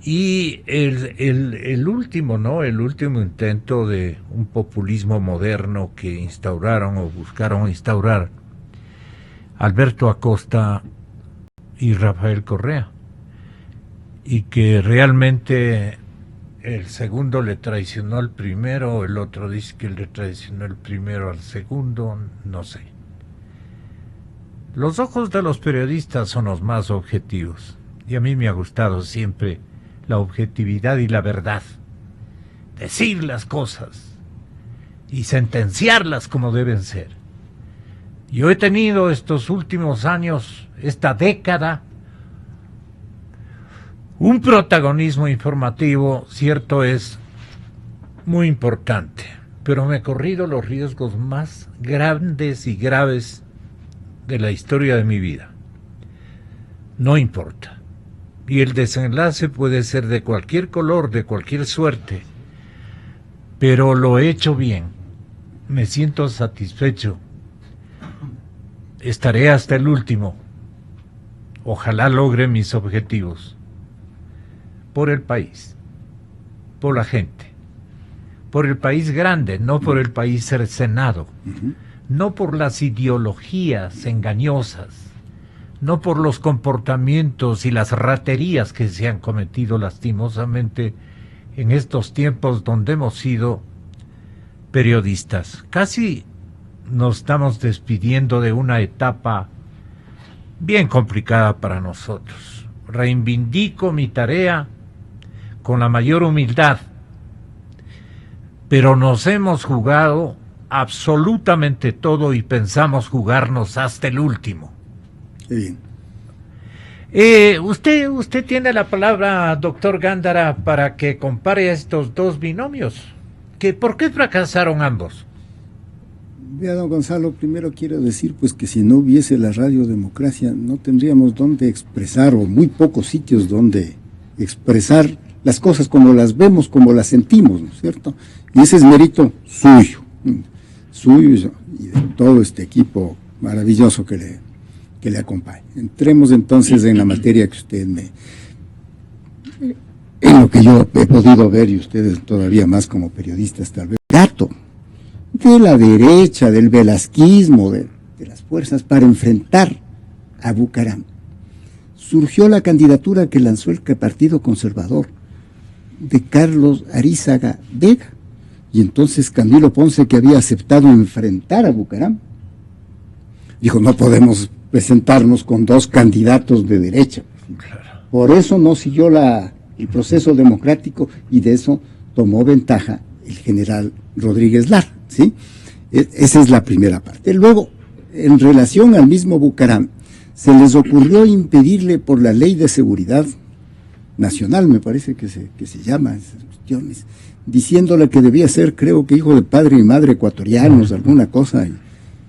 Y el último, ¿no? El último intento de un populismo moderno que instauraron o buscaron instaurar Alberto Acosta y Rafael Correa, y que realmente el segundo le traicionó al primero, el otro dice que le traicionó el primero al segundo, no sé. Los ojos de los periodistas son los más objetivos, y a mí me ha gustado siempre la objetividad y la verdad, decir las cosas y sentenciarlas como deben ser. Yo he tenido estos últimos años, esta década, un protagonismo informativo, cierto es, muy importante, pero me he corrido los riesgos más grandes y graves de la historia de mi vida. No importa. Y el desenlace puede ser de cualquier color, de cualquier suerte, pero lo he hecho bien. Me siento satisfecho. Estaré hasta el último. Ojalá logre mis objetivos. Por el país, por la gente, por el país grande, no por el país cercenado, no por las ideologías engañosas, no por los comportamientos y las raterías que se han cometido lastimosamente en estos tiempos donde hemos sido periodistas. Casi nos estamos despidiendo de una etapa bien complicada para nosotros. Reivindico mi tarea con la mayor humildad, pero nos hemos jugado absolutamente todo y pensamos jugarnos hasta el último. Qué bien. Usted tiene la palabra, doctor Gándara, para que compare estos dos binomios. ¿Por qué fracasaron ambos? Vea, don Gonzalo, primero quiero decir pues que si no hubiese la radiodemocracia no tendríamos dónde expresar, o muy pocos sitios donde expresar las cosas como las vemos, como las sentimos, ¿no es cierto? Y ese es mérito suyo y de todo este equipo maravilloso que le acompañe. Entremos entonces en la materia que usted en lo que yo he podido ver, y ustedes todavía más como periodistas tal vez, dato de la derecha, del velasquismo, de las fuerzas para enfrentar a Bucaram. Surgió la candidatura que lanzó el Partido Conservador de Carlos Arízaga Vega, y entonces Camilo Ponce, que había aceptado enfrentar a Bucaram, dijo: no podemos presentarnos con dos candidatos de derecha. Por eso no siguió el proceso democrático, y de eso tomó ventaja el general Rodríguez Lara, ¿sí? Esa es la primera parte. Luego, en relación al mismo Bucaram, se les ocurrió impedirle por la Ley de Seguridad Nacional, me parece que se llama esas cuestiones, diciéndole que debía ser, creo que hijo de padre y madre ecuatorianos, alguna cosa,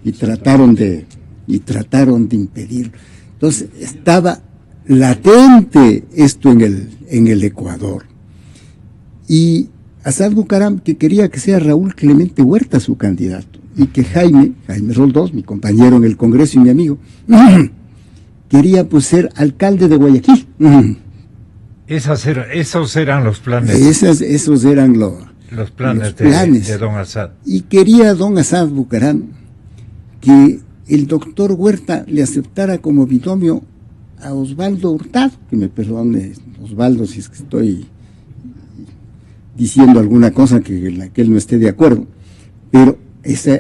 y trataron de impedirlo. Entonces, estaba latente esto en el Ecuador. Y Asad Bucaram, que quería que sea Raúl Clemente Huerta su candidato, y que Jaime Roldós, mi compañero en el Congreso y mi amigo, quería pues ser alcalde de Guayaquil. Esos eran los planes. Esos eran los planes de don Asad. Y quería don Asad Bucaram que el doctor Huerta le aceptara como binomio a Osvaldo Hurtado, que me perdone Osvaldo si es que estoy diciendo alguna cosa en la que él no esté de acuerdo, pero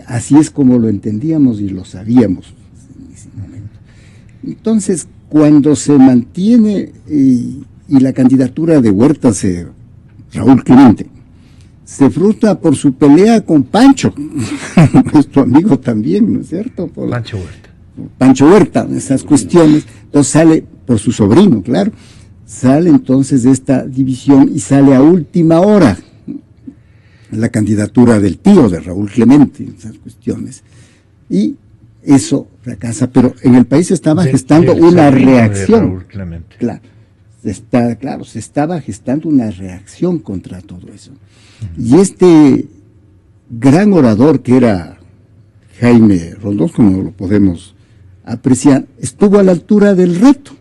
así es como lo entendíamos y lo sabíamos en ese momento. Entonces, cuando se mantiene y la candidatura de Huerta, Raúl Clemente, se frustra por su pelea con Pancho, nuestro amigo también, ¿no es cierto? Pancho Huerta, esas cuestiones. Entonces sale, por su sobrino, claro, sale entonces de esta división y sale a última hora la candidatura del tío de Raúl Clemente, esas cuestiones. Y eso fracasa, pero en el país se estaba gestando una reacción. Se estaba gestando una reacción contra todo eso. Y este gran orador que era Jaime Roldós, como lo podemos apreciar, estuvo a la altura del reto.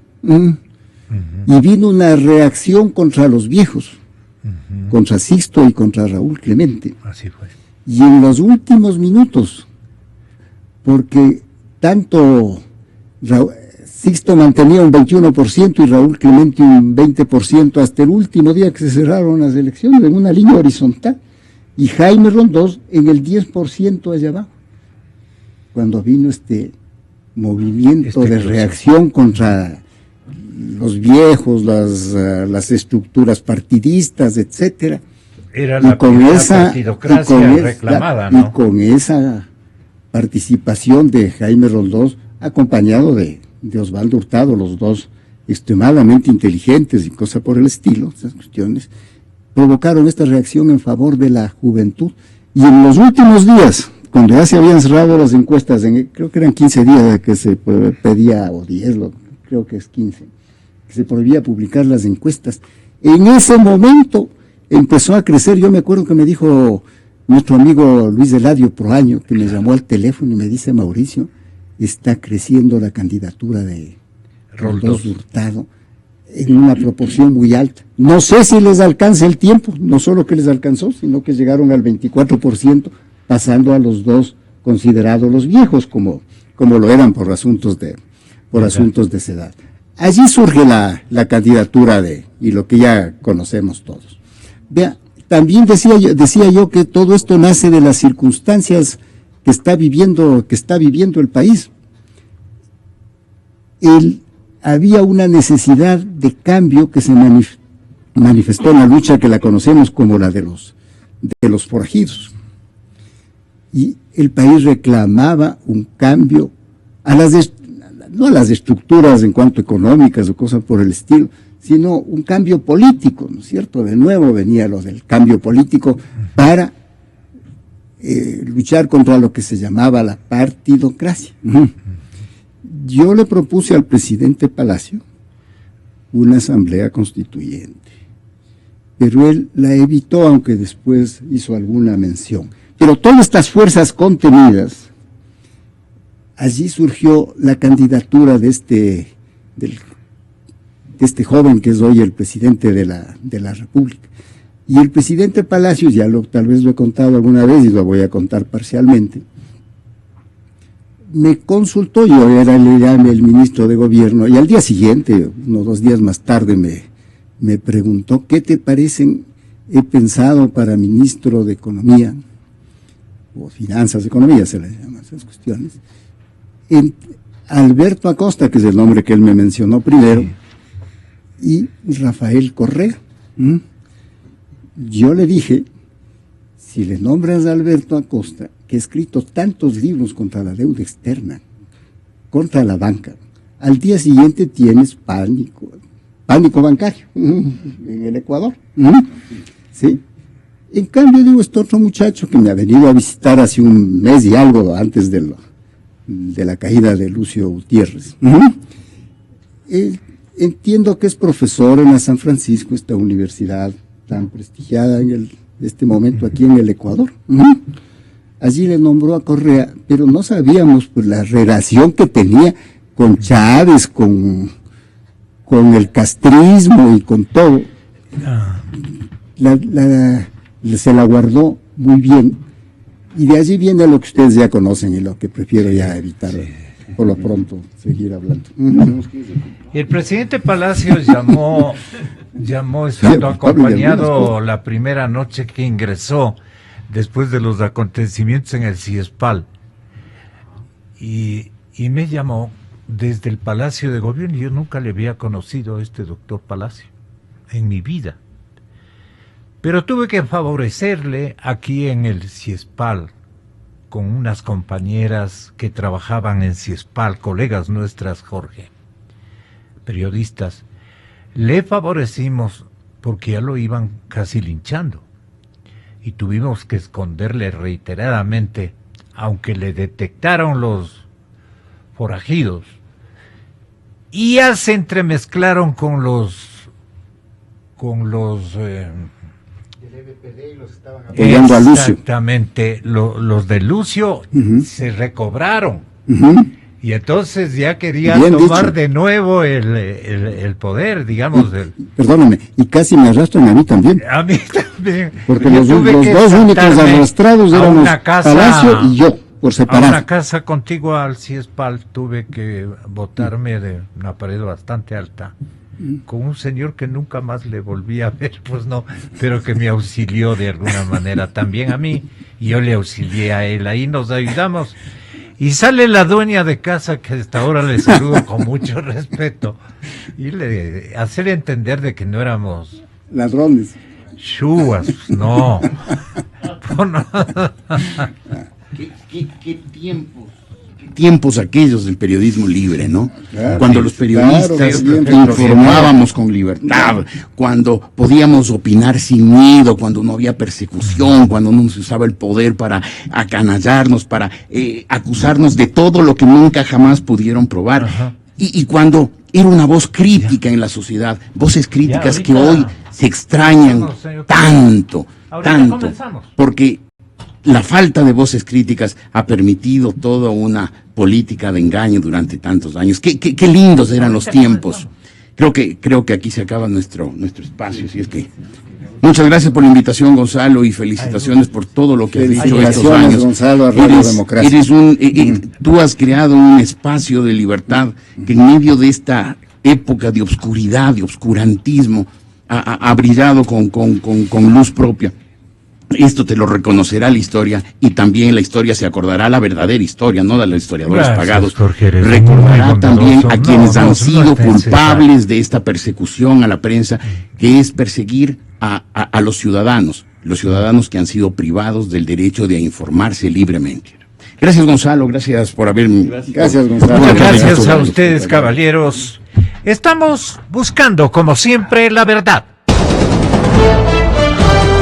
Y vino una reacción contra los viejos, contra Sixto y contra Raúl Clemente. Así fue. Y en los últimos minutos, porque tanto Sixto mantenía un 21% y Raúl Clemente un 20% hasta el último día que se cerraron las elecciones, en una línea horizontal, y Jaime Roldós en el 10% allá abajo, cuando vino este movimiento de reacción contra los viejos, las estructuras partidistas, etcétera. Era la partidocracia reclamada, ¿no? Y con esa participación de Jaime Roldós, acompañado de Osvaldo Hurtado, los dos extremadamente inteligentes y cosas por el estilo, esas cuestiones, provocaron esta reacción en favor de la juventud. Y en los últimos días, cuando ya se habían cerrado las encuestas, creo que eran 15 días de que se pedía, o 10, creo que es 15, que se prohibía publicar las encuestas, en ese momento empezó a crecer. Yo me acuerdo que me dijo nuestro amigo Luis Eladio Proaño, que me llamó al teléfono y me dice: Mauricio, está creciendo la candidatura de Roldós Hurtado en una proporción muy alta. No sé si les alcanza el tiempo, no solo que les alcanzó, sino que llegaron al 24%, pasando a los dos considerados los viejos, como lo eran por asuntos de esa edad. Allí surge la candidatura y lo que ya conocemos todos. Vea, también decía yo que todo esto nace de las circunstancias que está viviendo el país. Había una necesidad de cambio que se manifestó en la lucha que la conocemos como la de los forajidos. Y el país reclamaba un cambio no a las estructuras en cuanto económicas o cosas por el estilo, sino un cambio político, ¿no es cierto? De nuevo venía lo del cambio político para luchar contra lo que se llamaba la partidocracia. Yo le propuse al presidente Palacio una asamblea constituyente, pero él la evitó, aunque después hizo alguna mención. Pero todas estas fuerzas contenidas allí surgió la candidatura de este joven que es hoy el presidente de la República. Y el presidente Palacios, tal vez lo he contado alguna vez y lo voy a contar parcialmente, me consultó, yo era el ministro de Gobierno, y al día siguiente, 1 o 2 días más tarde, me preguntó, ¿qué te parecen? He pensado para ministro de Economía, o Finanzas, Economía se le llaman esas cuestiones, en Alberto Acosta, que es el nombre que él me mencionó primero, y Rafael Correa. Yo le dije, si le nombras a Alberto Acosta, que ha escrito tantos libros contra la deuda externa, contra la banca, al día siguiente tienes pánico bancario en el Ecuador. ¿Sí? En cambio, digo, este otro muchacho que me ha venido a visitar hace 1 mes y algo antes de la caída de Lucio Gutiérrez. Entiendo que es profesor en la San Francisco, esta universidad tan prestigiada en este momento aquí en el Ecuador. Allí le nombró a Correa, pero no sabíamos pues la relación que tenía con Chávez, con el castrismo y con todo. Se la guardó muy bien, y de allí viene lo que ustedes ya conocen y lo que prefiero ya evitar por lo pronto seguir hablando. El presidente Palacios llamó estando acompañado la primera noche que ingresó después de los acontecimientos en el CIESPAL, y me llamó desde el Palacio de Gobierno. Yo nunca le había conocido a este doctor Palacio en mi vida, pero tuve que favorecerle aquí en el CIESPAL con unas compañeras que trabajaban en CIESPAL, colegas nuestras, Jorge, periodistas. Le favorecimos porque ya lo iban casi linchando y tuvimos que esconderle reiteradamente, aunque le detectaron los forajidos y ya se entremezclaron con los apoyando a Lucio. Exactamente, los de Lucio se recobraron, y entonces ya querían tomar de nuevo el poder, digamos. Perdóname, y casi me arrastran a mí también. A mí también. Porque los dos únicos arrastrados éramos Palacio y yo, por separado. A una casa contigua al CIESPAL tuve que botarme de una pared bastante alta, con un señor que nunca más le volví a ver, pues no, pero que me auxilió de alguna manera también a mí, y yo le auxilié a él. Ahí nos ayudamos, y sale la dueña de casa, que hasta ahora le saludo con mucho respeto, y le hacerle entender de que no éramos ladrones, chuas, no. ¿Qué tiempos aquellos del periodismo libre, ¿no? Cuando los periodistas informábamos con libertad, cuando podíamos opinar sin miedo, cuando no había persecución, cuando no se usaba el poder para acanallarnos, para acusarnos de todo lo que nunca jamás pudieron probar. Y cuando era una voz crítica en la sociedad, voces críticas que hoy se extrañan tanto, porque la falta de voces críticas ha permitido toda una política de engaño durante tantos años. Qué lindos eran los tiempos. Creo que aquí se acaba nuestro espacio, así es que muchas gracias por la invitación, Gonzalo, y felicitaciones por todo lo que has dicho estos años. Gonzalo, a Radio Democracia. Tú has creado un espacio de libertad que en medio de esta época de obscuridad, de obscurantismo, ha brillado con luz propia. Esto te lo reconocerá la historia, y también la historia se acordará, la verdadera historia, no de los historiadores pagados. Jorge, recordará también a quienes han sido culpables de esta persecución a la prensa, que es perseguir a los ciudadanos que han sido privados del derecho de informarse libremente. Gracias, Gonzalo, gracias por haberme... Gracias, Gonzalo. Gracias a ustedes, caballeros. Estamos buscando, como siempre, la verdad.